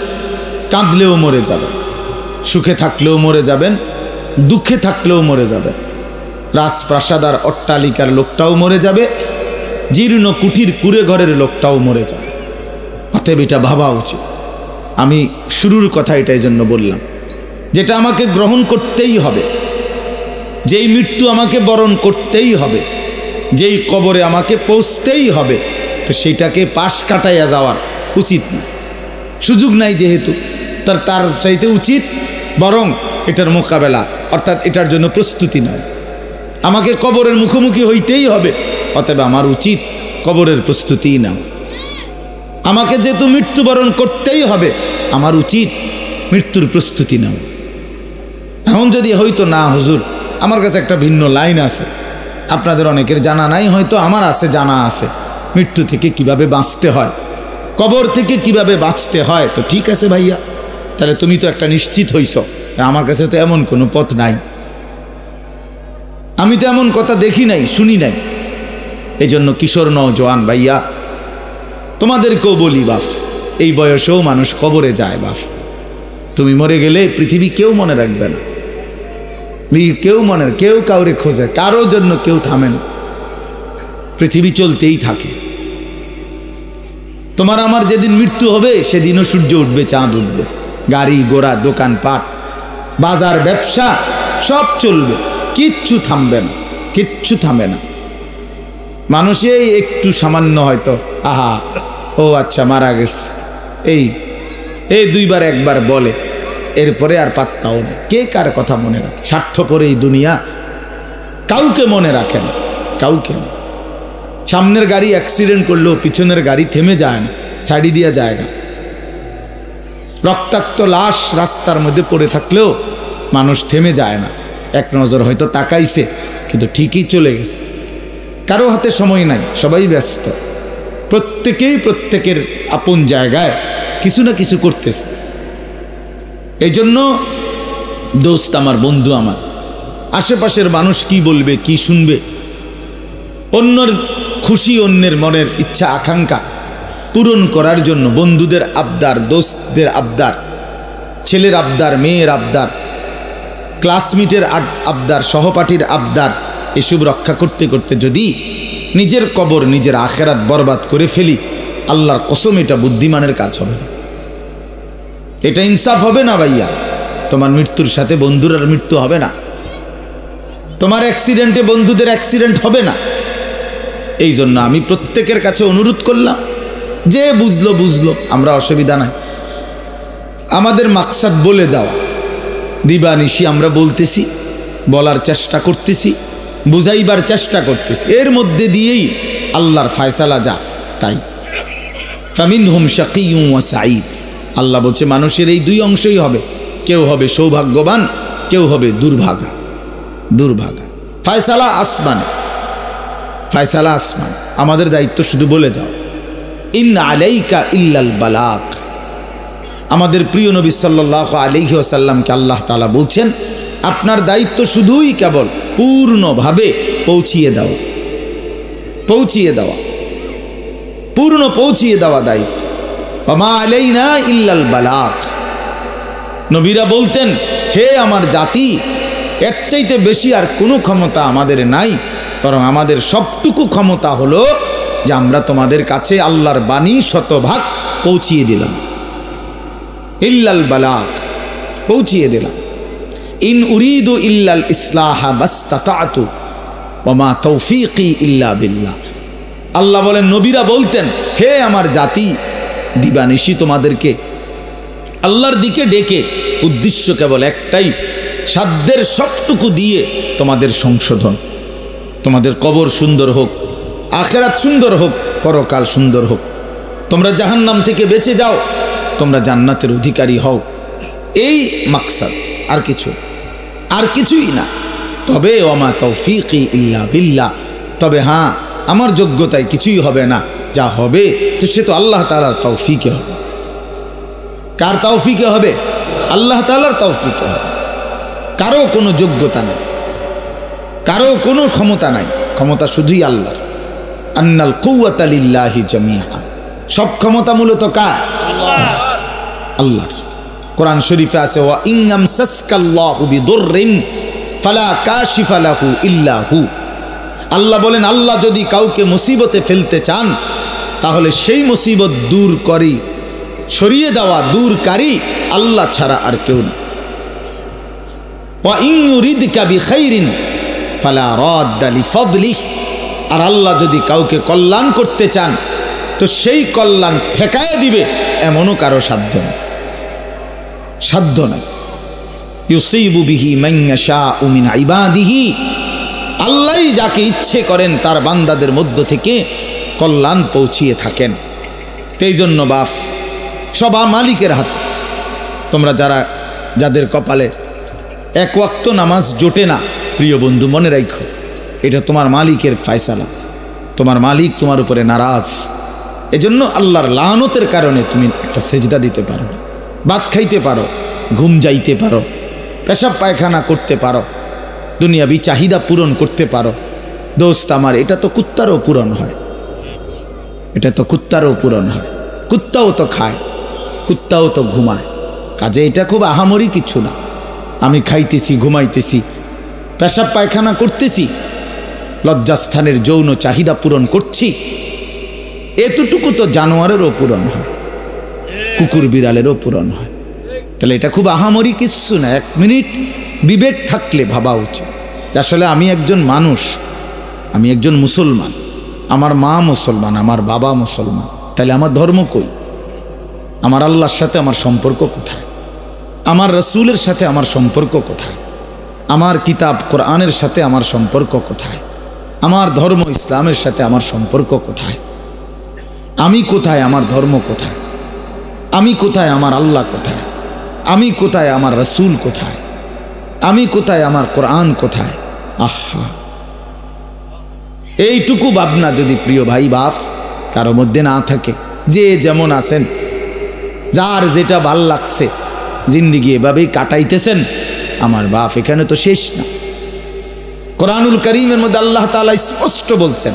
কাঁদলেও মরে যাবেন, সুখে থাকলেও মরে যাবেন, দুঃখে থাকলেও মরে যাবেন। রাজপ্রাসাদ আর অট্টালিকার লোকটাও মরে যাবে, জীর্ণ কুঠির কুড়ে ঘরের লোকটাও মরে যাবে। অতএব এটা ভাবা উচিত। আমি শুরুর কথা এটাই জন্য বললাম, যেটা আমাকে গ্রহণ করতেই হবে, যেই মৃত্যু আমাকে বরণ করতেই হবে, যেই কবরে আমাকে পৌঁছতেই হবে, তো সেইটাকে পাশ কাটাইয়া যাওয়ার উচিত না। সুযোগ নাই যেহেতু, তার চাইতে উচিত বরং এটার মোকাবেলা, অর্থাৎ এটার জন্য প্রস্তুতি নাও। আমাকে কবরের মুখোমুখি হইতেই হবে, অতএব আমার উচিত কবরের প্রস্তুতি নাও। আমাকে যেহেতু মৃত্যুবরণ করতেই হবে, আমার উচিত মৃত্যুর প্রস্তুতি নাও। এখন যদি হয়তো না হুজুর, আমার কাছে একটা ভিন্ন লাইন আছে, আপনাদের অনেকের জানা নাই, হয়তো আমার আছে, জানা আছে, মৃত্যু থেকে কিভাবে বাঁচতে হয়, কবর থেকে কিভাবে বাঁচতে হয়। তো ঠিক আছে ভাইয়া, তাহলে তুমি তো একটা নিশ্চিত হইছ, আমার কাছে তো এমন কোনো পথ নাই, আমি তো এমন কথা দেখি নাই, শুনি নাই। এই জন্য কিশোর নওজোয়ান ভাইয়া, তোমাদেরকেও বলি বাপ, এই বয়সেও মানুষ কবরে যায় বাপ। তুমি মরে গেলে পৃথিবী কেউ মনে রাখবে না, কেউ কাউরে খোঁজে, কারোর জন্য কেউ থামে না, পৃথিবী চলতেই থাকে। তোমার আমার যেদিন মৃত্যু হবে, সেদিনও সূর্য উঠবে, চাঁদ উঠবে, গাড়ি ঘোড়া, দোকানপাট, বাজার, ব্যবসা সব চলবে, কিচ্ছু থামবে না, কিচ্ছু থামে না। মানুষে একটু সামান্য হয়তো আহা ও আচ্ছা মারা গেছে, এই দুইবার একবার বলে, এরপরে আর পাত্তাও নেই। কে কার কথা মনে রাখে? স্বার্থপর এই দুনিয়া, কাউকে মনে রাখে না, কাউকে না। সামনের গাড়ি অ্যাক্সিডেন্ট করলেও পিছনের গাড়ি থেমে যায় না, সাইডি দিয়া জায়গা। রক্তাক্ত লাশ রাস্তার মধ্যে পড়ে থাকলেও মানুষ থেমে যায় না, এক নজর হয়তো তাকাইছে, কিন্তু ঠিকই চলে গেছে। কারো হাতে সময় নাই, সবাই ব্যস্ত, প্রত্যেকেই প্রত্যেকের আপন জায়গায় কিছু না কিছু করতেছে। এই জন্য দোস্ত আমার, বন্ধু আমার, আশেপাশের মানুষ কি বলবে, কি শুনবে, অন্যর খুশি, অন্যের মনের ইচ্ছা আকাঙ্ক্ষা পূরণ করার জন্য বন্ধুদের আবদার, দোস্তদের আবদার, ছেলের আবদার, মেয়ের আবদার, ক্লাসমেটের আবদার, সহপাঠীর আবদার, এসব রক্ষা করতে করতে যদি নিজের কবর, নিজের আখেরাত বরবাদ করে ফেলি, আল্লাহর কসম এটা বুদ্ধিমানের কাজ হবে না, এটা ইনসাফ হবে না ভাইয়া। তোমার মৃত্যুর সাথে বন্ধুর মৃত্যু হবে না, তোমার অ্যাক্সিডেন্টে বন্ধুদের অ্যাক্সিডেন্ট হবে না। এই জন্য আমি প্রত্যেকের কাছে অনুরোধ করলাম, যে বুঝলো বুঝলো, আমরা অসুবিধা নাই। আমাদের মাকসাদ বলে যাওয়া, দিবানিশি আমরা বলতেছি, বলার চেষ্টা করতেছি, বুঝাইবার চেষ্টা করতেছি, এর মধ্যে দিয়েই আল্লাহর ফায়সালা যা তাই। ফামিনহুম শাকিয়্যুন ওয়া সাঈদ, আল্লাহ বলছে মানুষের এই দুই অংশই হবে, কেউ হবে সৌভাগ্যবান, কেউ হবে দুর্ভাগা। ফায়সালা আসমানে, ফায়সালা আসমান। আমাদের দায়িত্ব শুধু বলে যাও, ইন আলাইকা ইল্লাল বালাগ। আমাদের প্রিয় নবী সাল্লাল্লাহু আলাইহি ওয়াসাল্লামকে আল্লাহ তাআলা বলছেন, আপনার দায়িত্ব শুধুই কেবল পূর্ণভাবে পৌঁছিয়ে দেওয়া, পূর্ণ পৌঁছিয়ে দেওয়া দায়িত্ব। ওমা আলাইনা ইল্লাল বালাগ। নবীরা বলতেন, হে আমার জাতি, এর চাইতে বেশি আর কোনো ক্ষমতা আমাদের নাই, বরং আমাদের সবটুকু ক্ষমতা হলো যে আমরা তোমাদের কাছে আল্লাহর বাণী শতভাগ পৌঁছিয়ে দিলাম। ইল্লাল বালাগ, পৌঁছিয়ে দিলাম। ইন উরিদু ইল্লাল ইসলাহা মাস্তাতাতু ওয়া মা তৌফিকি ইল্লা বিল্লাহ। আল্লাহ বলেন নবীরা বলতেন, হে আমার জাতি, দিবানিশি তোমাদেরকে আল্লাহর দিকে ডেকে উদ্দেশ্য কেবল একটাই, সাধ্যের সবটুকু দিয়ে তোমাদের সংশোধন, তোমাদের কবর সুন্দর হোক, আখিরাত সুন্দর হোক, পরকাল সুন্দর হোক, তোমরা জাহান্নাম থেকে বেঁচে যাও, তোমরা জান্নাতের অধিকারী হও। এই মাকসাদ, আর কিছুই না। তবে ওমা তৌফিকি ইল্লা বিল্লাহ, তবে হ্যাঁ আমার যোগ্যতায় কিছুই হবে না, যা হবে তো সে তো আল্লাহ তাআলার তৌফিকে হবে। কার তৌফিকে হবে? আল্লাহ তাআলার তৌফিকে হবে। কারো কোনো যোগ্যতা নাই, কারো কোনো ক্ষমতা নাই, ক্ষমতা শুধুই আল্লাহর। আন্নাল কুওয়াতা লিল্লাহি জামিআ, সব ক্ষমতা মূলত কার? আল্লাহর। কোরআন শরীফে আছে, ওয়া ইনয়ামসাসকাল্লাহু বিদুররিন ফালা কাশিফা লাহু ইল্লা হু। আল্লাহ বলেন, আল্লাহ যদি কাউকে মুসিবতে ফেলতে চান তাহলে সেই মুসিবত দূর করি, সরিয়ে দেওয়া, দূরকারী আল্লাহ ছাড়া আর কেউ না। ওয়া ইন ইউরিদকা বিখাইরিন ফালা রাদ্দা লিফাদলিহ, আর আল্লাহ যদি কাউকে কল্যাণ করতে চান তো সেই কল্যাণ ঠেকায় দিবে, এমনও কারো সাধ্য নাই। ইউসিবু বিহি মান ইয়াশাউ মিন ইবাদিহি, আল্লাহই যাকে ইচ্ছে করেন তার বান্দাদের মধ্য থেকে কল্যাণ পৌঁছিয়ে থাকেন। সেই জন্য বাপ, সব মালিকের হাতে। তোমরা যাদের কপালে এক ওয়াক্ত নামাজ জোটে না, প্রিয় বন্ধু মনে রাখো, এটা তোমার মালিকের ফয়সালা। তোমার মালিক তোমার উপরে নারাজ। এজন্য আল্লাহর লানতের কারণে তুমি একটা সেজদা দিতে পারো, ভাত খাইতে পারো, ঘুম যাইতে পারো, পেশাব পায়খানা করতে পারো, দুনিয়াবি চাহিদা পূরণ করতে পারো। দোস্ত আমার, এটা তো কুত্তারও পূরণ হয়, এটা তো কুত্তারও পূরণ হয়। কুত্তাও তো খায়, কুত্তাও তো ঘুমায়, কাজে এটা খুব আহামরি কিছু না। আমি খাইতেছি, ঘুমাইতেছি, পেশাব পায়খানা করতেছি, লজ্জাস্থানের যৌন চাহিদা পূরণ করছি, এতটুকু তো জানোয়ারেরও পূরণ হয়, কুকুর বিড়ালেরও পূরণ হয়। তাহলে এটা খুব আহামরি কিছু না। এক মিনিট বিবেক থাকলে ভাবা উচিত, আসলে আমি একজন মানুষ, আমি একজন মুসলমান, আমার মা মুসলমান, আমার বাবা মুসলমান, তাহলে আমার ধর্ম কই? আমার আল্লাহর সাথে আমার সম্পর্ক কোথায়? আমার রসুলের সাথে আমার সম্পর্ক কোথায়? আমার কিতাব কোরআনের সাথে আমার সম্পর্ক কোথায়? আমার ধর্ম ইসলামের সাথে আমার সম্পর্ক কোথায়? আমি কোথায়? আমার ধর্ম কোথায়? আমি কোথায়? আমার আল্লাহ কোথায়? আমি কোথায়? আমার রসুল কোথায়? আমি কোথায়? আমার কোরআন কোথায়? আহা, এইটুকু ভাবনা যদি প্রিয় ভাই বাপ কারো মধ্যে না থাকে, যে যেমন আছেন, যার যেটা ভাল লাগছে জিন্দিগি এভাবেই কাটাইতেছেন, আমার বাপ এখানে তো শেষ না। কোরআনুল কারীমের মধ্যে আল্লাহ তাআলা স্পষ্ট বলছেন,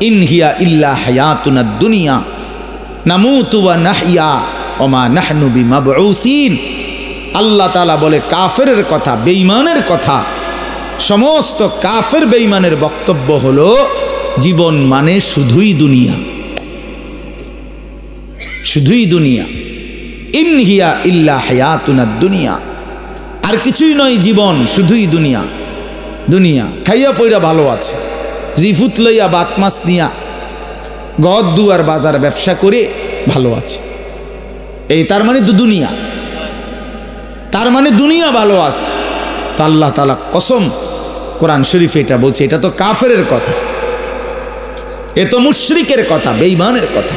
ইন হিয়া ইল্লা হায়াতুনাদ দুনিয়া নামুতু ওয়া নাহইয়া ওয়া মা নাহনু বিমাবউসিন। আল্লাহ তাআলা বলে কাফেরের কথা, বেঈমানের কথা, সমস্ত কাফের বেঈমানের বক্তব্য হলো জীবন মানে শুধুই দুনিয়া, শুধুই দুনিয়া। ইন হিয়া ইল্লা হায়াতুনাদ দুনিয়া, আর কিছুই নয় জীবন, শুধুই দুনিয়া। দুনিয়া খাইয়া পইরা ভালো আছে, জিফুত লইয়া বাত মাছ নিয়া গদ দুয়ার বাজার ব্যবসা করে ভালো আছে, এই তার মানে তো দুনিয়া, তার মানে দুনিয়া ভালো আছে। তো আল্লাহ তাআলা কসম কোরআন শরীফে এটা বলছে, এটা তো কাফেরের কথা, এ তো মুশরিকের কথা, বেঈমানের কথা,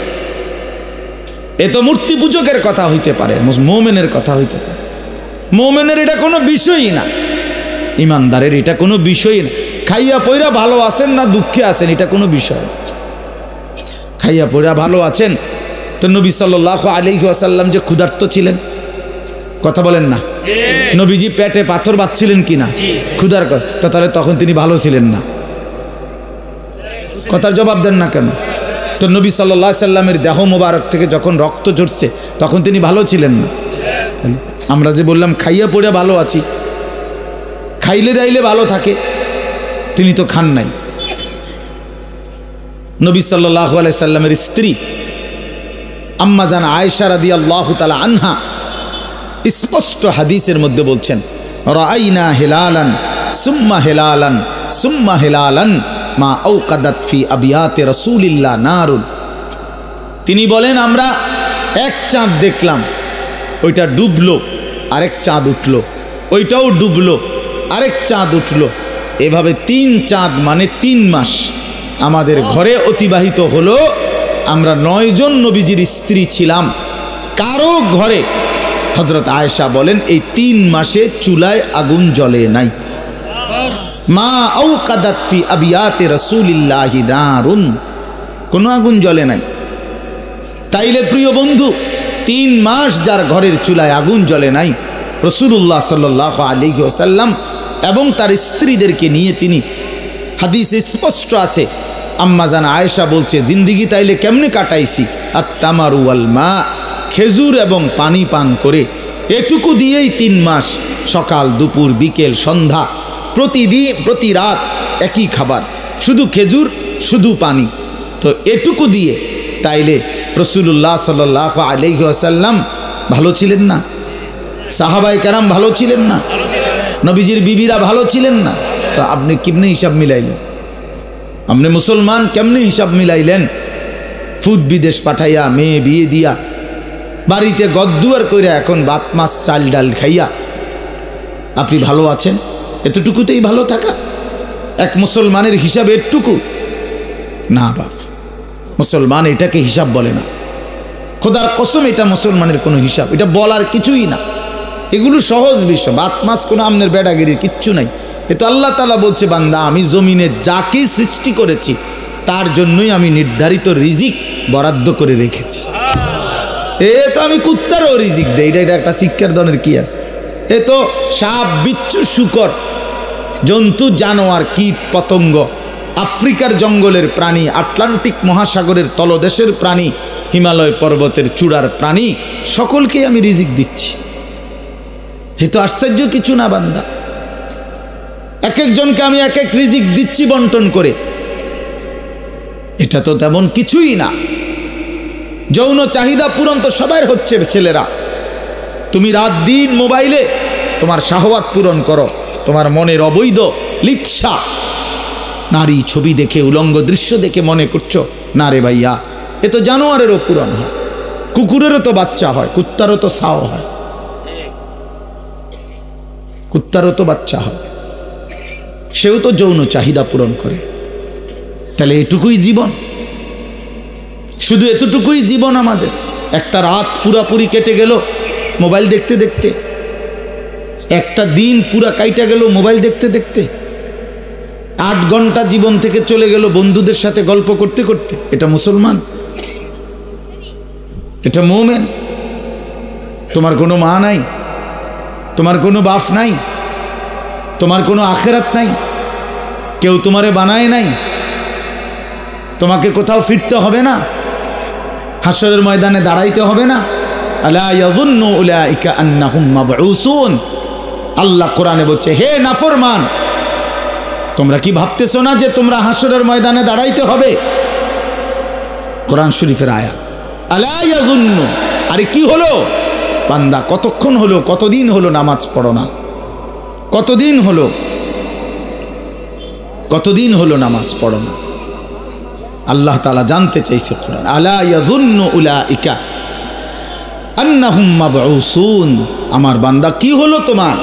এ তো মূর্তি পূজকের কথা হইতে পারে, মুমিনের কথা হইতে পারে। মুমিনের এটা কোনো বিষয়ই না, ইমানদারের এটা কোনো বিষয়ই না। খাইয়া পয়রা ভালো আছেন না দুঃখে আছেন, এটা কোনো বিষয়। খাইয়া পয়রা ভালো আছেন তো নবী সাল্লাল্লাহু আলাইহি ওয়াসাল্লাম যে ক্ষুধার্ত ছিলেন, কথা বলেন না, নবীজি পেটে পাথর বাঁধছিলেন কিনা ক্ষুধার, তাহলে তখন তিনি ভালো ছিলেন না? কথার জবাব দেন না কেন? তো নবী সাল্লাল্লাহু আলাইহি সাল্লামের দেহ মোবারক থেকে যখন রক্ত ঝরছে তখন তিনি ভালো ছিলেন না? আমরা যে বললাম খাইয়া পড়ে ভালো আছি, খাইলে দাইলে ভালো থাকে, তিনি তো খান নাই। নবী সাল্লাল্লাহু আলাইহি সাল্লামের স্ত্রী আম্মা জান আয়েশা রাদিয়াল্লাহু তাআলা আনহা স্পষ্ট হাদিসের মধ্যে বলছেন, রাআইনা হিলালান সুম্মা হিলালান সুম্মা হিলালান মা আওকাদাত ফি আবিয়াতে রাসূলিল্লাহ নারুন। তিনি বলেন আমরা এক চাঁদ দেখলাম, ওইটা ডুবলো, আরেক চাঁদ উঠলো, ওইটাও ডুবলো, আরেক চাঁদ উঠলো, এভাবে 3 চাঁদ মানে 3 মাস আমাদের ঘরে অতিবাহিত হলো। আমরা 9 জন নবীজির স্ত্রী ছিলাম, কারো ঘরে, হযরত আয়েশা বলেন, এই 3 মাসে চুলায় আগুন জ্বলে নাই। মা আওকাদাত ফি আবিয়াতে রাসূলিল্লাহি নারুন, কোনো আগুন জ্বলে নাই। তাইলে প্রিয় বন্ধু, 3 মাস যার ঘরের চুলায় আগুন জ্বলে নাই, রাসূলুল্লাহ সাল্লাল্লাহু আলাইহি ওয়াসাল্লাম এবং তার স্ত্রীদেরকে নিয়ে তিনি, হাদিসে স্পষ্ট আছে, আম্মা জান আয়েশা বলছে, জিন্দিগি তাইলে কেমনে কাটাইছি, আত-তামারু ওয়াল মা, খেজুর এবং পানি পান করে, এটুকু দিয়েই 3 মাস, সকাল দুপুর বিকেল সন্ধ্যা, প্রতিদিন প্রতি রাত একই খাবার, শুধু খেজুর শুধু পানি। তো এটুকু দিয়ে তাইলে রাসূলুল্লাহ সাল্লাল্লাহু আলাইহি ওয়াসাল্লাম ভালো ছিলেন না? সাহাবায়ে কেরাম ভালো ছিলেন না? নবীজির বিবিরা ভালো ছিলেন না? তো আপনি কেমনে হিসাব মিলাইলেন? আপনি মুসলমান কেমনে হিসাব মিলাইলেন? ফুদ বিদেশ পাঠাইয়া, মেয়ে বিয়ে দিয়া, বাড়িতে গদ্দুয়ার কইরা, এখন ভাত মাছ চাল ডাল খাইয়া আপনি ভালো আছেন? এতটুকুতেই ভালো থাকা এক মুসলমানের হিসাব এটুকু না বাপ, মুসলমান এটাকে হিসাব বলে না। খোদার কসম, এটা মুসলমানের কোনো হিসাব, এটা বলার কিছুই না। এগুলো সহজ বিষয়, ভাত মাছ কোনো আমনের বেড়াগিরির কিচ্ছু নাই। এ তো আল্লাহ তাআলা বলছে, বান্দা আমি জমিনে যাকে সৃষ্টি করেছি তার জন্যই আমি নির্ধারিত রিজিক বরাদ্দ করে রেখেছি। এ তো আমি কুত্তারও রিজিক দেই, এটা একটা শিক্ষার ধরনের কি আছে? এ তো সাপ বিচ্ছু শুকর, জন্তু জানোয়ার কীট পতঙ্গ, আফ্রিকার জঙ্গলের প্রাণী, আটলান্টিক মহাসাগরের তলদেশের প্রাণী, হিমালয় পর্বতের চূড়ার প্রাণী, সকলকে আমি রিজিক দিচ্ছি। এ তো আশ্চর্য কিছু না বান্দা, এক একজনকে আমি এক এক রিজিক দিচ্ছি বন্টন করে, এটা তো তেমন কিছুই না। যৌন চাহিদা পূরণ তো সবার হচ্ছে ছেলেরা, তুমি রাত দিন মোবাইলে তোমার শাহওয়াত পূরণ করো, তোমার মনের অবৈধ লিপ্সা, নারী ছবি দেখে, উলঙ্গ দৃশ্য দেখে মনে করছো না রে ভাইয়া, এ তো জানোয়ারেরও পূরণ হয়, কুকুরেরও তো বাচ্চা হয়, কুত্তারও তো সাও হয়, কুত্তারও তো বাচ্চা হয়, সেও তো যৌন চাহিদা পূরণ করে। তাহলে এটুকুই জীবন, শুধু এতটুকুই জীবন আমাদের। একটা রাত পুরাপুরি কেটে গেল মোবাইল দেখতে দেখতে, একটা দিন পুরা কাইটা গেল মোবাইল দেখতে দেখতে, 8 ঘন্টা জীবন থেকে চলে গেল বন্ধুদের সাথে গল্প করতে করতে। এটা মুসলমান? এটা মুমিন? তোমার কোনো মা নাই, তোমার কোনো বাপ নাই, তোমার কোনো আখিরাত নাই, কেউ তোমারে বানায় নাই, তোমাকে কোথাও ফিরতে হবে না, হাসরের ময়দানে দাঁড়াইতে হবে না। আলা ইয়াযুন্নু উলাইকা আন্নাহুম মাবউসুন, আল্লাহ কোরআনে বলছে, হে নাফরমান, তোমরা কি ভাবতেছো না যে তোমরা হাসরের ময়দানে দাঁড়াইতে হবে? কোরআন শরীফের আয়াত। আলা ইয়াযুন্নু, আরে কি হলো বান্দা, কতক্ষণ হলো, কতদিন হলো নামাজ পড়ো না? কতদিন হলো, কতদিন হলো নামাজ পড়ো না? আল্লাহ তাআলা জানতে চাইছে কোরআন, আলা ইয়াযুন্নু উলাইকা আন্নাহুম মাবউসুন, আমার বান্দা কি হলো তোমার?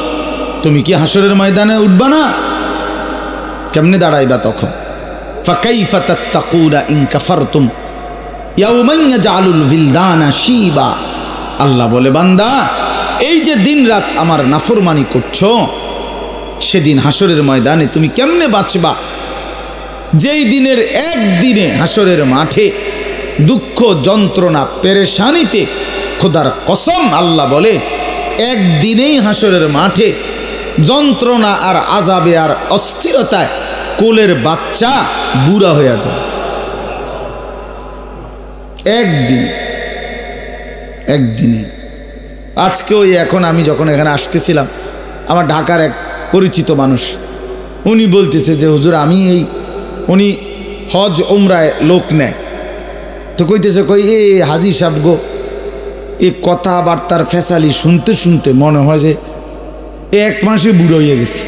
তুমি কি হাসরের ময়দানে উঠবা না? কেমনে দাঁড়াইবা তখন? ফাকাইফা তাত্তাকুনা ইন কাফারতুম ইয়াওমান ইয়াজআলুল বিলদানা শিবা, আল্লাহ বলে, বান্দা এই যে দিন রাত আমার নাফরমানি করছো, সেদিন হাসরের ময়দানে তুমি কেমনে বাঁচবা? যেই দিনের একদিনে হাসরের মাঠে দুঃখ যন্ত্রণা পেরেশানিতে, খোদার কসম আল্লাহ বলে, একদিনেই হাসরের মাঠে যন্ত্রণা আর আযাবে আর অস্থিরতায় কোলের বাচ্চা বুড়া হয়ে যায়। একদিনে। আজকে ওই এখন আমি যখন এখানে আসতেছিলাম, আমার ঢাকার এক পরিচিত মানুষ, উনি বলতেছে যে হুজুর আমি উনি হজ উমরায় লোক নেয়, তো কইতেছে এ হাজি সাহেব গো, এই কথাবার্তার ফেসালি শুনতে শুনতে মনে হয় যে 1 মাসে বুড়ো হয়ে গেছি,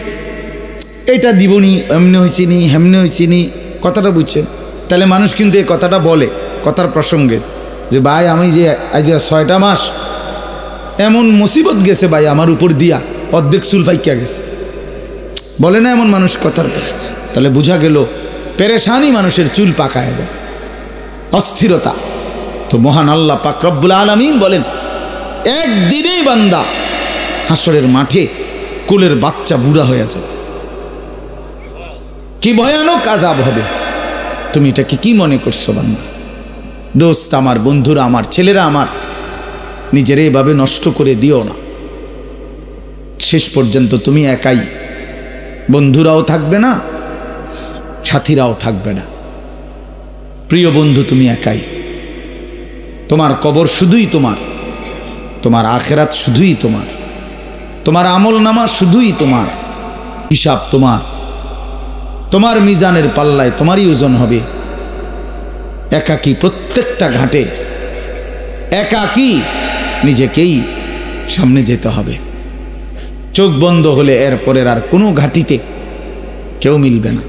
এটা দিবনি, এমনি হয়েছিনি হেমনি হয়েছিনি, কথাটা বুঝছেন? তাহলে মানুষ কিন্তু এই কথাটা বলে কথার প্রসঙ্গে যে ভাই আমি যে আজ 6টা মাস এমন মুসিবত গেছে ভাই আমার উপর দিয়া, অর্ধেক চুল ফাইকা গেছে, বলে না এমন মানুষ কথার পরে? তাহলে বোঝা গেল পেরেশানি মানুষের চুল পাকায় দেয়, অস্থিরতা। তো মহান আল্লাহ পাক রব্বুল আলামিন বলেন একদিনেই বান্দা হাসরের মাঠে কোলের বাচ্চা বুড়া হয়ে যাবে। কি ভয়ানক আযাব হবে! তুমি এটাকে কি মনে করছো বান্দা? দোস্ত আমার, বন্ধুরা আমার, ছেলেরা আমার, নিজের এইভাবে নষ্ট করে দিও না। শেষ পর্যন্ত তুমি একাই, বন্ধুরাও থাকবে না, সাথীরাও থাকবে না। প্রিয় বন্ধু তুমি একাই, তোমার কবর শুধুই তোমার, তোমার আখেরাত শুধুই তোমার, তোমার আমল নামা শুধুই তোমার, হিসাব তোমার, তোমার মিজানের পাল্লায় তোমারই ওজন হবে। একাকী প্রত্যেকটা ঘাটে একাকী নিজেকেই সামনে যেতে হবে। চোখ বন্ধ হলে এরপরের আর কোনো ঘাটিতে কেউ মিলবে না।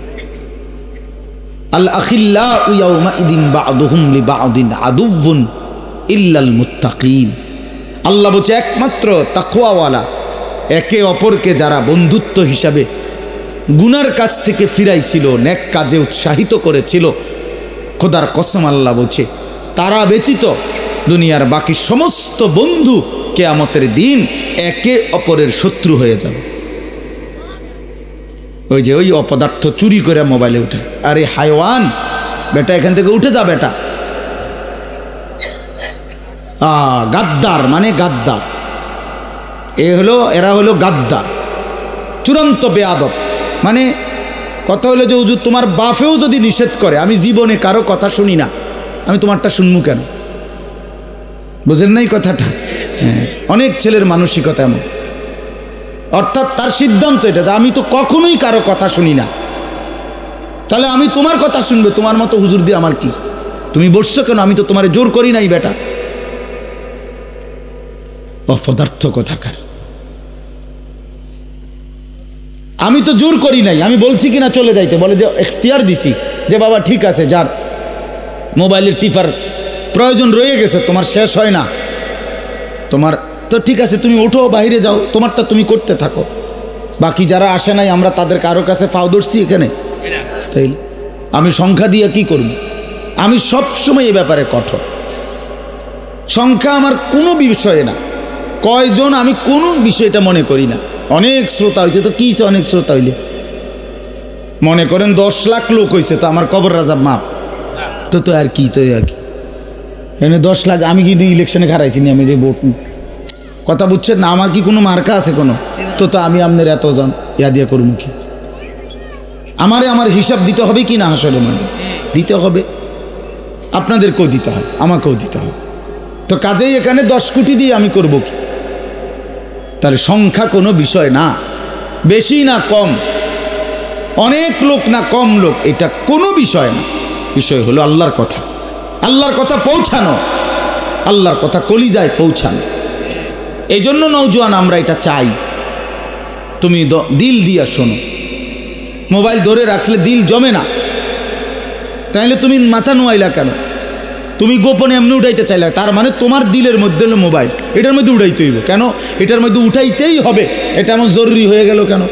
আল আখিল্লাউ ইয়াউমাইদিন বা'দুহুম লিবা'দিন আদুউন ইল্লাল মুত্তাকিন। আল্লাহ বলছে একমাত্র তাকওয়াওয়ালা, একে অপরকে যারা বন্ধুত্ব হিসাবে গুনার কাছ থেকে ফিরাইছিল, নেক কাজে উৎসাহিত করেছিল, খোদার কসম আল্লাহ বলছে তারা ব্যতীত দুনিয়ার বাকি সমস্ত বন্ধু কিয়ামতের দিন একে অপরের শত্রু হয়ে যাবে। ওই যে ওই অপদার্থ চুরি করে মোবাইলে উঠে, আরে হায়ওয়ান বেটা এখান থেকে উঠে যা বেটা। গাদ্দার মানে গাদ্দার, এরা হলো গাদ্দার, চূড়ান্ত বেয়াদব। মানে কথা হলো যে হুজুর তোমার বাপেও যদি নিষেধ করে, আমি জীবনে কারো কথা শুনি না, আমি তোমারটা শুনবো কেন? বুঝেন নাই কথাটা? হ্যাঁ, অনেক ছেলের মানসিকতা এমন, অর্থাৎ তার সিদ্ধান্ত এটা যে আমি তো কখনোই কারো কথা শুনি না, তাহলে আমি তোমার কথা শুনবো, তোমার মতো হুজুর দিয়ে আমার কি? তুমি বসছো কেন? আমি তো তোমার জোর করি নাই বেটা। অপদার্থ কথাকার, আমি তো জোর করি নাই, আমি বলছি কিনা চলে যাইতে, বলে যে এখতিয়ার দিছি যে বাবা ঠিক আছে, যার মোবাইলের টিপার প্রয়োজন রয়ে গেছে, তোমার শেষ হয় না, তোমার তো ঠিক আছে, তুমি ওঠো বাইরে যাও, তোমারটা তুমি করতে থাকো, বাকি যারা আসে নাই আমরা তাদের কারো কাছে ফাও ধরছি এখানে? তাইলে আমি সংখ্যা দিয়ে কি করব? আমি সব সময় এই ব্যাপারে কঠোর। সংখ্যা আমার কোনো বিষয়ে না, কয়জন আমি কোনো বিষয়টা মনে করি না। অনেক শ্রোতা হয়েছে তো কি, অনেক শ্রোতা হইলে মনে করেন 10 লাখ লোক হয়েছে, তো আমার কবর রাজাব মাপ তো আর কি, তো আর কি এনে 10 লাখ, আমি কি ইলেকশনে হারাইছি নি? আমি ভোট, কথা বুঝছেন না? আমার কি কোনো মার্কা আছে কোনো? তো আমি আপনার এতজন ইয়া দিয়ে করবো কি? আমার হিসাব দিতে হবে কি না? হাসরের ময়দানে দিতে হবে, আপনাদেরকেও দিতে হবে, আমাকেও দিতে হবে। তো কাজেই এখানে 10 কোটি দিয়ে আমি করব কি? তাহলে সংখ্যা কোনো বিষয় না, বেশি না কম, অনেক লোক না কম লোক, এটা কোনো বিষয় না। বিষয় হলো আল্লাহর কথা, আল্লাহর কথা পৌঁছানো, আল্লাহর কথা কলিজায় পৌঁছানো। এই জন্য নওজোয়ান আমরা এটা চাই, তুমি দিল দিয়া শোনো। মোবাইল ধরে রাখলে দিল জমে না, তাইলে তুমি মাথা নোয়াইলা কেন? তুমি গোপনে এমনি উঠাইতে চাইলে, তার মানে তোমার দিলের মধ্যে হলো মোবাইল, এটার মধ্যে উঠাইতে হইব কেন? এটার মধ্যে উঠাইতেই হবে, এটা এমন জরুরি হয়ে গেল কেন?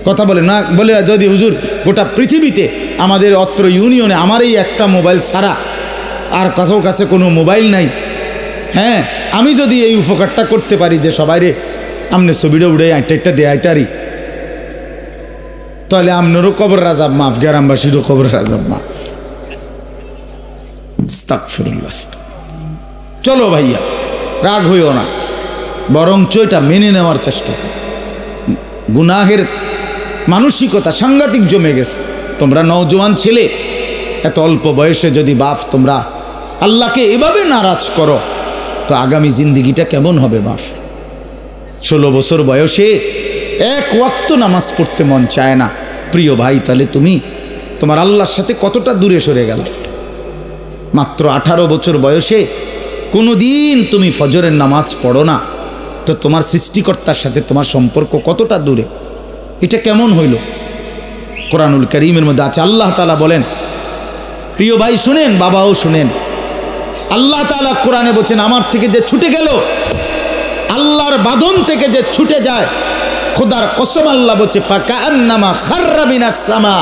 কথা বলে না, বলে যদি হুজুর গোটা পৃথিবীতে আমাদের অত্র ইউনিয়নে আমার এই একটা মোবাইল ছাড়া আর কারো কাছে কোনো মোবাইল নাই, হ্যাঁ, আমি যদি এই উপকারটা করতে পারি যে সবাই রে আমনে ছবিটা উড়ে একটা দেয়াইতারি, তাহলে আপনারও কবর রাজাব মাফ, গ্রামবাসীরও কবর রাজাব মাফ। চলো ভাইয়া, রাগ হইও না, বরঞ্চ এটা মেনে নেওয়ার চেষ্টা করো। গুনাহের মানসিকতা সাংঘাতিক জমে গেছে। তোমরা নওজোয়ান ছেলে, এত অল্প বয়সে যদি বাপ তোমরা আল্লাহকে এভাবে নারাজ করো, তো আগামী জিন্দিগিটা কেমন হবে বাপ? 16 বছর বয়সে এক ওয়াক্ত নামাজ পড়তে মন চায় না, প্রিয় ভাই, তাহলে তুমি তোমার আল্লাহর সাথে কতটা দূরে সরে গেল? মাত্র 18 বছর বয়সে কোনো দিন তুমি ফজরের নামাজ পড়ো না, তো তোমার সৃষ্টিকর্তার সাথে তোমার সম্পর্ক কতটা দূরে? এটা কেমন হইল? কোরআনুল কারীমের মধ্যে আছে। আল্লাহ তাআলা বলেন, প্রিয় ভাই শুনেন, বাবাও শুনেন, আল্লাহ তাআলা কোরআনে বলছেন, আমার থেকে যে ছুটে গেল, আল্লাহর বাঁধন থেকে যে ছুটে যায়, খোদার কসম আল্লাহ বলছে, ফাকান্নামা খাররা মিনাস সামা,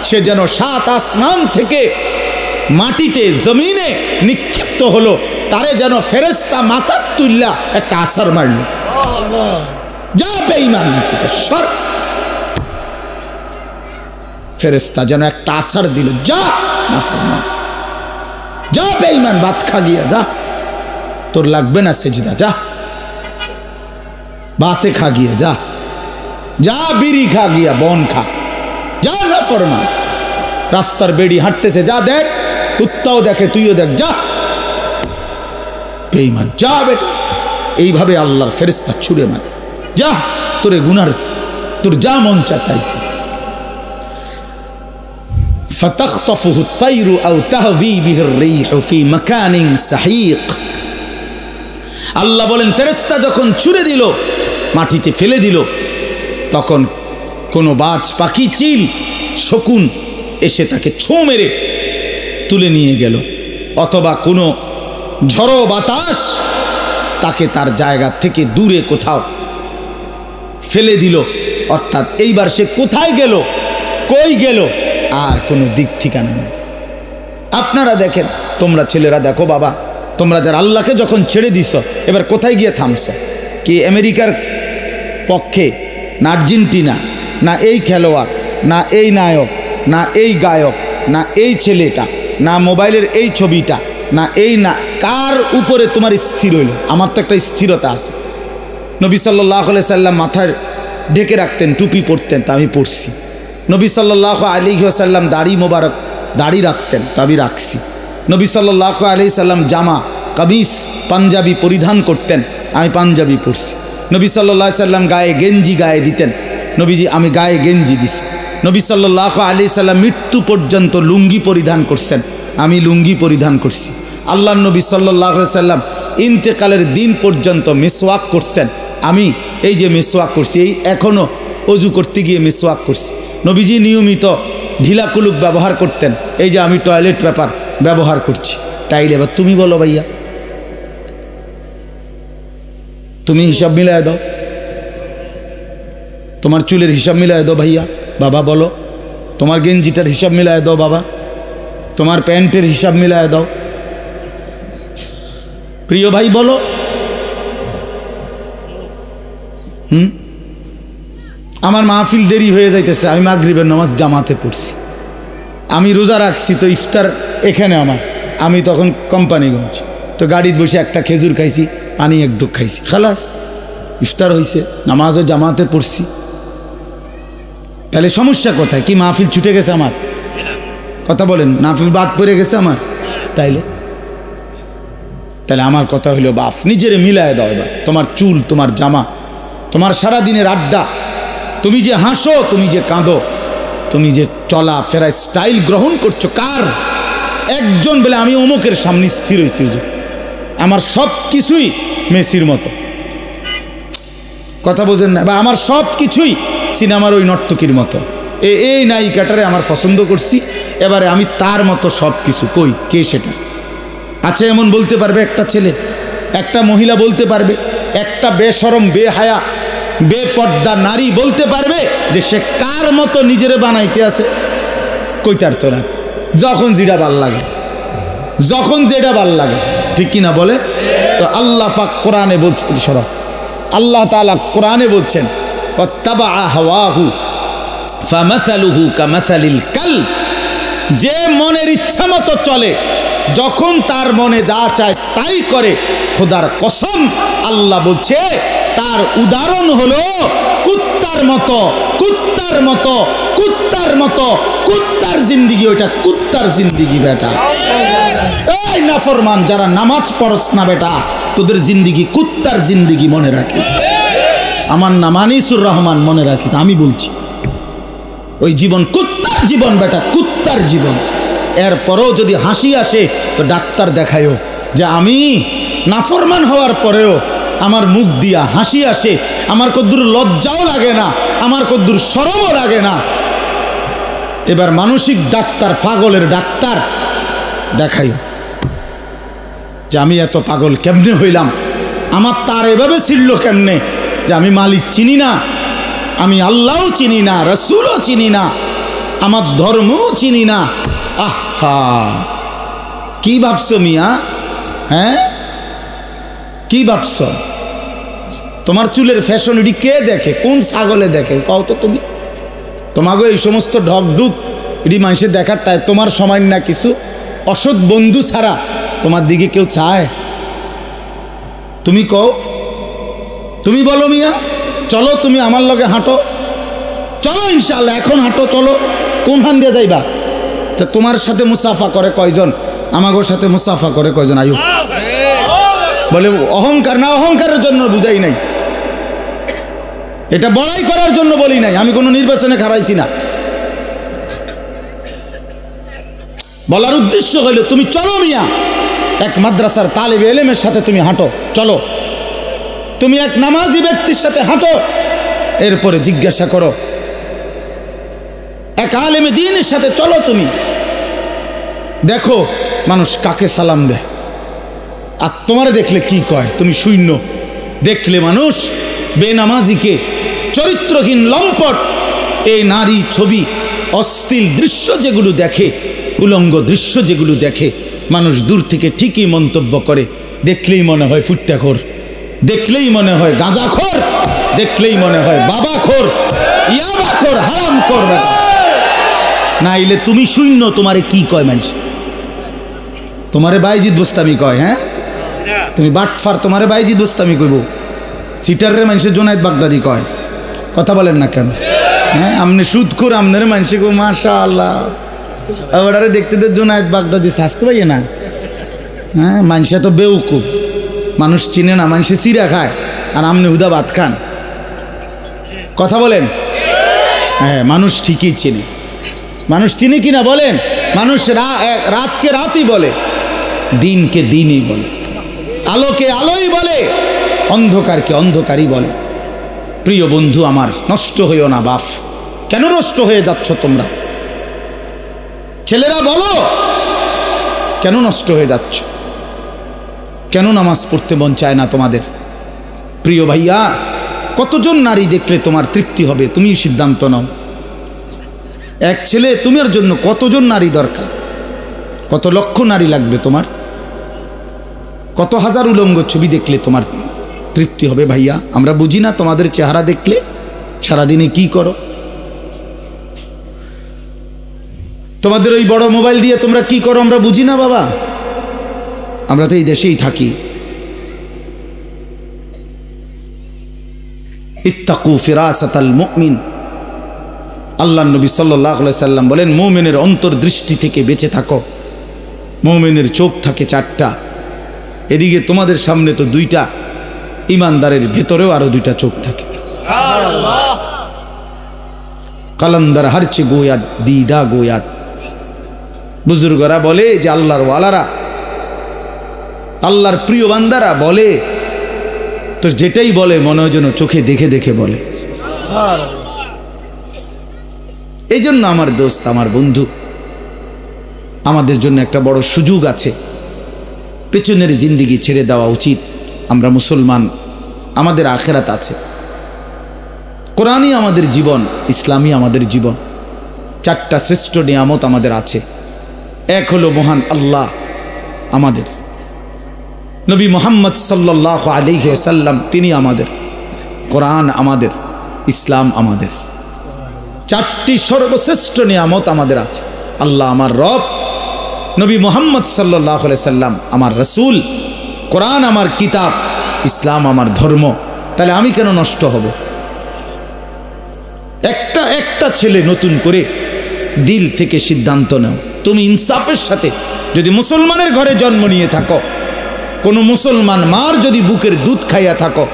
সে যেন 7 আসমান থেকে মাটিতে জমিনে নিক্ষিপ্ত হলো, তারে যেন ফেরেশতা মাথার তুল্লা একটা আছার মারল। যা বেঈমান থেকে সর, ফেরেশতা যেন একটা আছার দিল, যা নাফরমান, যা বেঈমান, ভাত খা গিয়া যা, তোর লাগবে না সেজদা, যা বাতে খা গিয়া যা, যা বিড়ি খা গিয়া, বন খা, যা নাফরমান। রাস্তার বেড়ি হাঁটতেছে, যা দেখ, কুত্তাও দেখে, তুইও দেখ, যা বেঈমান, যা বেটা। এইভাবে আল্লাহর ফেরেশতা ছুড়ে মারে, যা তোরে গুনার, তোর যা মন চায় তাই কর। ফাতাখতাফুহু আত-তায়রু আও তাহবি বিহি আর-রিহু ফি মাকানিন সাহিক। আল্লাহ বলেন, ফেরেশতা যখন ছুড়ে দিল, মাটিতে ফেলে দিল, তখন কোনো বাজ পাখি, চিল, শকুন এসে তাকে ছোঁ মেরে তুলে নিয়ে গেল, অথবা কোনো ঝড়ো বাতাস তাকে তার জায়গা থেকে দূরে কোথাও ফেলে দিল। অর্থাৎ এইবার সে কোথায় গেল, কই গেল, আর কোনো দিক ঠিকানা নেই। আপনারা দেখেন, তোমরা ছেলেরা দেখো বাবা, তোমরা যারা আল্লাহকে যখন ছেড়ে দিছ, এবার কোথায় গিয়ে থামছ? কি আমেরিকার পক্ষে, না আর্জেন্টিনা, না এই খেলোয়াড়, না এই নায়ক, না এই গায়ক, না এই ছেলেটা, না মোবাইলের এই ছবিটা, না এই, না কার উপরে তোমার স্থির হইল? আমার তো একটা স্থিরতা আছে। নবী সাল্লাল্লাহু আলাইহি সাল্লাম মাথায় ঢেকে রাখতেন, টুপি পরতেন, তা আমি পরছি। নবী সাল্লাল্লাহু আলাইহি ওয়াসাল্লাম দাড়ি মোবারক, দাড়ি রাখতেন, তা আমি রাখছি। নবী সাল্লাল্লাহু আলাইহি সাল্লাম জামা, কামিজ, পাঞ্জাবি পরিধান করতেন, আমি পাঞ্জাবি পরছি। নবী সাল্লাল্লাহু আলাইহি সাল্লাম গায়ে গেঞ্জি গায়ে দিতেন, নবীজি আমি গায়ে গেঞ্জি দিছি। নবী সাল্লাল্লাহু আলাইহি সাল্লাম মৃত্যু পর্যন্ত লুঙ্গি পরিধান করছেন, আমি লুঙ্গি পরিধান করছি। আল্লাহর নবী সাল্লাল্লাহু আলাইহি সাল্লাম ইন্তেকালের দিন পর্যন্ত মিসওয়াক করছেন, আমি এই যে মিসওয়াক করছি, এই এখনও অজু করতে গিয়ে মিসওয়াক করছি। নবীজি নিয়মিত ঢিলা কুলুক ব্যবহার করতেন, এই যে আমি টয়লেট পেপার ব্যবহার করছি। তাইলে এবার তুমি বলো ভাইয়া, তুমি হিসাব মিলায় দাও, তোমার চুলের হিসাব মিলায় দাও ভাইয়া, বাবা বলো, তোমার গেঞ্জিটার হিসাব মিলায় দাও বাবা, তোমার প্যান্টের হিসাব মিলায় দাও, প্রিয় ভাই বলো। আমার মাহফিল দেরি হয়ে যাইতেছে, আমি মাগরিবের নামাজ জামাতে পড়ছি, আমি রোজা রাখছি, তো ইফতার এখানে আমার, আমি তখন কোম্পানিগঞ্জ, তো গাড়িতে বসে একটা খেজুর খাইছি, পানি এক ঢোক খাইছি, খালাস ইফতার হয়েছে, নামাজও জামাতে পড়ছি। তাহলে সমস্যা কোথায়? কি মাহফিল ছুটে গেছে আমার? কথা বলেন, মাহফিল বাদ পড়ে গেছে আমার? তাইলে আমার কথা হইলো, বাপ নিজেরে মিলায় দাও এবার। তোমার চুল, তোমার জামা, তোমার সারাদিনের আড্ডা, তুমি যে হাসো, তুমি যে কাঁদো, তুমি যে চলা ফেরা স্টাইল গ্রহণ করছো, কার? একজন বলে আমি অমুকের সামনে স্থির হয়েছি, আমার সব কিছুই মেসির মতো, কথা বোঝেন না? বা আমার সব কিছুই সিনেমার ওই নর্তকীর মতো, এই নায়িকাটারে আমার পছন্দ করছি, এবারে আমি তার মতো সব কিছু। কই, কে সেটা? আছে এমন বলতে পারবে একটা ছেলে, একটা মহিলা বলতে পারবে, একটা বেশরম, বেহায়া, বেপর্দা নারী বলতে পারবে যে সে কার মতো নিজেরে বানাইতে আছে? কইতার তো না, যখন যেটা ভাল লাগে, যখন যেটা ভাল লাগে, ঠিক কিনা বলে? তো আল্লাহ পাক কোরআনে বলছেন, সরা আল্লাহ তাআলা কোরআনে বলছেন, ওয়াত্তাবা হাওয়াহু ফামাসালুহু কামাসালিল কালব, যে মনের ইচ্ছা মতো চলে, যখন তার মনে যা চায় তাই করে, খোদার কসম আল্লাহ বলছে তার উদাহরণ হলো কুত্তার মতো, কুত্তার মতো, কুত্তার মতো, কুত্তার জিন্দিগি। ওইটা কুত্তার জিন্দিগি বেটা। এই নাফরমান যারা নামাজ পড়ছ না বেটা, তোদের জিন্দিগি কুত্তার জিন্দিগি, মনে রাখিস। আমার নাম আনিসুর রহমান, মনে রাখিস, আমি বলছি ওই জীবন কুত্তার জীবন বেটা, কুত্তার জীবন। এরপরেও যদি হাসি আসে তো ডাক্তার দেখায়ও যে আমি নাফরমান হওয়ার পরেও আমার মুখ দিয়া হাসি আসে, আমার কদ্দুর লজ্জাও লাগে না, আমার কদ্দুর শরমও লাগে না, এবার মানসিক ডাক্তার, পাগলের ডাক্তার দেখাইও যে আমি এত পাগল কেমনে হইলাম, আমার তার এভাবে ছিল কেমনে যে আমি মালিক চিনি না, আমি আল্লাহও চিনি না, রসুলও চিনি না, আমার ধর্মও চিনি না। আহা, কি ভাবছো মিয়া? হ্যাঁ, কি ভাবছো? তোমার চুলের ফ্যাশন এটি কে দেখে? কোন ছাগলে দেখে কও তো তুমি? তোমাকে এই সমস্ত ঢকঢুক এটি মানুষে দেখার টাই তোমার সময় না কিছু? অসৎ বন্ধু ছাড়া তোমার দিকে কেউ চায়? তুমি কও, তুমি বলো মিয়া। চলো তুমি আমার লগে হাঁটো, চলো ইনশাআল্লাহ এখন হাঁটো, চলো। কোন হান দিয়ে যাইবা? তা তোমার সাথে মুসাফা করে কয়জন? আমাগোর সাথে মুসাফা করে কয়জন? আয়ু বলে অহংকার না, অহংকারের জন্য বুঝাই নাই, এটা বড়াই করার জন্য বলি নাই, আমি কোনো নির্বাচনে খারাইছি না। বলার উদ্দেশ্য হইল তুমি চলো মিয়া, এক মাদ্রাসার তালেবে এলেমের সাথে তুমি হাঁটো, চলো। তুমি এক নামাজি ব্যক্তির সাথে হাঁটো, এরপরে জিজ্ঞাসা করো এক আলেমে দ্বীনের সাথে চলো। তুমি দেখো মানুষ কাকে সালাম দেয়, আর তোমারে দেখলে কি কয়? তুমি শূন্য। দেখলে মানুষ বেনামাজিকে, চরিত্রহীন লম্পট, এই নারী ছবি, অশ্লীল দৃশ্য যেগুলো দেখে, উলঙ্গ দৃশ্য যেগুলো দেখে, মানুষ দূর থেকে ঠিকই মন্তব্য করে। দেখলেই মনে হয় ফুট্টাখোর, দেখলেই মনে হয় গাঁজাখোর, দেখলেই মনে হয় বাবাখোর, ইয়াবাখোর, হারামখোর। না ইলে তুমি শূন্য, তোমারে কি কয় মানুষ? তোমারে বাইজিদ বুস্তামি কয়। হ্যাঁ, তুমি বাটফার, তোমারে বাইজিদ বুস্তামি কইব। সিটারে মানুষের জোনায়েদ বাগদাদি কয়। কথা বলেন না কেন? হ্যাঁ, আমনে সুদখোর, আমনের মানুষে গো মাশাআল্লাহ, ওটারে দেখতে দে জোনায়েদ বাগদাদি শাস্তে পাইয়ে না। হ্যাঁ, মানুষে তো বেউকুফ, মানুষ চিনে না, মানুষে চিরা খায়, আর আমনে হুদা ভাত খান। কথা বলেন? হ্যাঁ, মানুষ ঠিকই চিনে। মানুষ চিনে কিনা বলেন? মানুষ রাতকে রাতই বলে, দিনকে দিনই বলে, আলোকে আলোই বলে, অন্ধকারকে অন্ধকারই বলে। প্রিয় বন্ধু আমার, নষ্ট হইও না বাপ। কেন নষ্ট হয়ে যাচ্ছ তোমরা? ছেলেরা বলো, কেন নষ্ট হয়ে যাচ্ছ? কেন নামাজ পড়তে মন চায় না তোমাদের? প্রিয় ভাইয়া, কতজন নারী দেখলে তোমার তৃপ্তি হবে? তুমি সিদ্ধান্ত নাও। এক ছেলে, তোমার জন্য কতজন নারী দরকার? কত লক্ষ নারী লাগবে তোমার? কত হাজার উলঙ্গ ছবি দেখলে তোমার তৃপ্তি হবে? ভাইয়া, আমরা বুঝি না তোমাদের চেহারা দেখলে সারাদিনে কি করো? তোমাদের ওই বড় মোবাইল দিয়ে তোমরা কি করো আমরা বুঝি না বাবা। আমরা তো এই দেশেই থাকি। ইত্তাকু ফিরাসাতাল মুমিন, আল্লাহ নবী সাল্লাল্লাহু আলাইহি সাল্লাম বলেন, মুমিনের অন্তর্দৃষ্টি থেকে বেঁচে থাকো। মুমিনের চোখ থাকে চারটা, এদিকে তোমাদের সামনে তো দুইটা, ইমানদারের ভেতরেও আরো দুইটা চোখ থাকে। সুবহানাল্লাহ। কালান্দার হারচে গোয়াত দিদা গোয়াত। বুজুর্গরা বলে যে আল্লাহর ওয়ালারা, আল্লাহর প্রিয় বান্দারা বলে তো যেটাই বলে মনে হয় যেন চোখে দেখে দেখে বলে। এই জন্য আমার দোস্ত, আমার বন্ধু, আমাদের জন্য একটা বড় সুযোগ আছে। পেছনের জিন্দিগি ছেড়ে দেওয়া উচিত। আমরা মুসলমান, আমাদের আখেরাত আছে। কোরআনই আমাদের জীবন, ইসলামই আমাদের জীবন। চারটা শ্রেষ্ঠ নিয়ামত আমাদের আছে। এক হলো মহান আল্লাহ আমাদের, নবী মুহাম্মদ সাল্লাল্লাহু আলাইহি ওয়াসাল্লাম তিনি আমাদের, কোরআন আমাদের, ইসলাম আমাদের। চারটি সর্বশ্রেষ্ঠ নিয়ামত আমাদের আছে। আল্লাহ আমার রব, নবী মুহাম্মদ সাল্লাল্লাহু আলাইহি সাল্লাম আমার রাসূল, কোরআন আমার কিতাব, ইসলাম আমার ধর্ম। তাহলে আমি কেন নষ্ট হব? একটা ছেলে নতুন করে দিল থেকে সিদ্ধান্ত নাও। তুমি ইনসাফের সাথে, যদি মুসলমানের ঘরে জন্ম নিয়ে থাকো, কোনো মুসলমান মার যদি বুকের দুধ খাইয়া থাকো,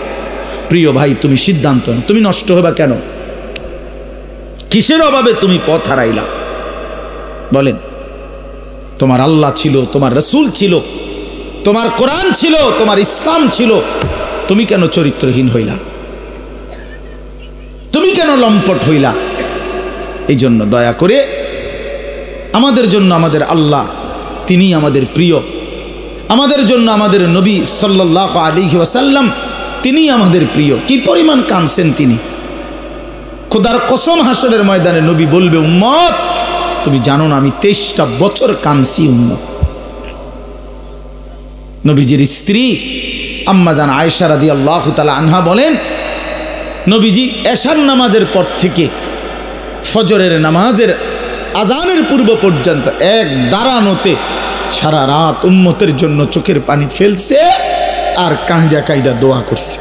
প্রিয় ভাই তুমি সিদ্ধান্ত নাও, তুমি নষ্ট হবা কেন? কিসের অভাবে তুমি পথ হারাইলা? বলেন। তোমার আল্লাহ ছিল, তোমার রাসূল ছিল, তোমার কোরআন ছিল, তোমার ইসলাম ছিল, তুমি কেন চরিত্রহীন হইলা? তুমি কেন লম্পট হইলা? এই জন্য দয়া করে আমাদের জন্য আমাদের আল্লাহ তিনি আমাদের প্রিয়, আমাদের জন্য আমাদের নবী সাল্লাল্লাহু আলাইহি ওয়াসাল্লাম তিনি আমাদের প্রিয়। কি পরিমাণ কাঁদছেন তিনি, খোদার কসম হাসরের ময়দানে নবী বলবে, উম্মত তুমি জানো না আমি 23টা বছর কাঁদছি উম্মত। নবীজির স্ত্রী আম্মা জান আয়েশা রাদিয়াল্লাহু তাআলা আনহা বলেন, নবীজি এশার নামাজের পর থেকে ফজরের নামাজের আজানের পূর্ব পর্যন্ত এক দাঁড়ানোতে সারা রাত উম্মতের জন্য চোখের পানি ফেলছে আর কাঁদা কাঁদা দোয়া করছে।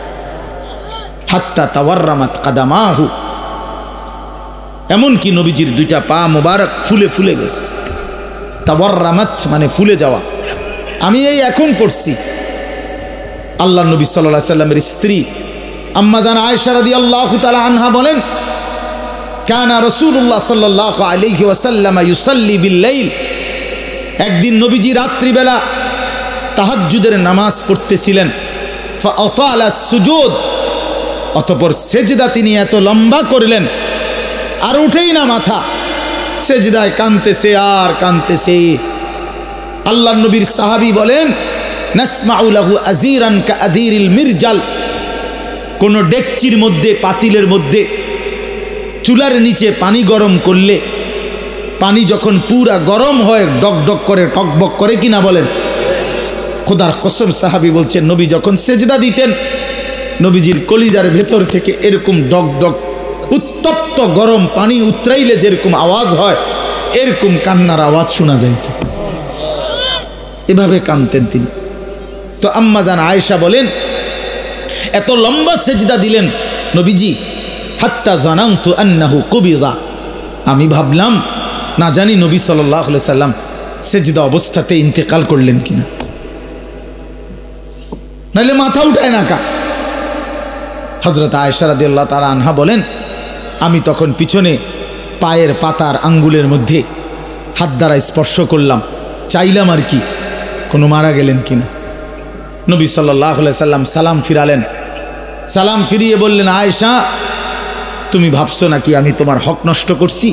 হাত্তা তাওয়াররামাত কাদামাহু, এমনকি নবীজির দুইটা পা মোবারক ফুলে ফুলে গেছে। তাওয়াররামাত মানে ফুলে যাওয়া। আমি এই এখন পড়ছি, আল্লাহ নবী সাল্লাল্লাহু আলাইহি সাল্লামের স্ত্রী আম্মা জান আয়েশা রাদিয়াল্লাহু তাআলা আনহা বলেন, কানা রাসূলুল্লাহ সাল্লাল্লাহু আলাইহি ওয়াসাল্লাম ইউসাল্লি বিল-লাইল, একদিন নবীজি রাত্রিবেলা তাহাজ্জুদের নামাজ পড়তেছিলেন। ফাআতালা সুজুদ, অতঃপর সেজদা তিনি এত লম্বা করলেন আর উঠেই না মাথা, সেজদায় কাঁদতেছে আর কাঁদতেছে। আল্লাহ নবীর সাহাবী বলেন, নাসমাউ লাহু আজিরান কাআদিরিল মিরজাল, কোন ডেকচির মধ্যে পাতিলের মধ্যে চুলার নিচে পানি গরম করলে পানি যখন পুরা গরম হয় ডকডক করে টকবক করে কিনা বলেন। খোদার কসম সাহাবী বলছেন, নবী যখন সেজদা দিতেন নবীজির কলিজার ভেতর থেকে এরকম ডকডক উত্তপ্ত গরম পানি উতরাইলে যেরকম আওয়াজ হয় এরকম কান্নার আওয়াজ শোনা যাইত। এভাবে কাঁদতেন তিনি। তো আম্মা জান আয়েশা বলেন, এত লম্বা সেজদা দিলেন নবীজি, হাত্তা জানান্তু আন্নাহু কুবিযা, আমি ভাবলাম না জানি নবী সাল্লাল্লাহু আলাইহি সাল্লাম সেজদা অবস্থাতে ইন্তেকাল করলেন কিনা, নাহলে মাথা উঠায় না কা। হযরত আয়েশা রাদিয়াল্লাহু তাআলা আনহা বলেন, আমি তখন পিছনে পায়ের পাতার আঙ্গুলের মধ্যে হাত দ্বারা স্পর্শ করলাম, চাইলাম আর কি কোনো মারা গেলেন কিনা। নবী সাল্লাল্লাহু আলাইহি সাল্লাম সালাম ফিরালেন, সালাম ফিরিয়ে বললেন, আয়েশা তুমি ভাবছো নাকি আমি তোমার হক নষ্ট করছি?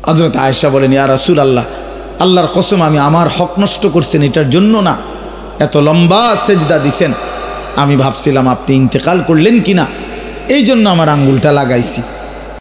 হযরত আয়েশা বলেন, ইয়া রাসূলুল্লাহ, আল্লাহর কসম আমি আমার হক নষ্ট করছেন এটার জন্য না, এত লম্বা সেজদা দিছেন, আমি ভাবছিলাম আপনি ইন্তেকাল করলেন কিনা, এই জন্য আমার আঙ্গুলটা লাগাইছি।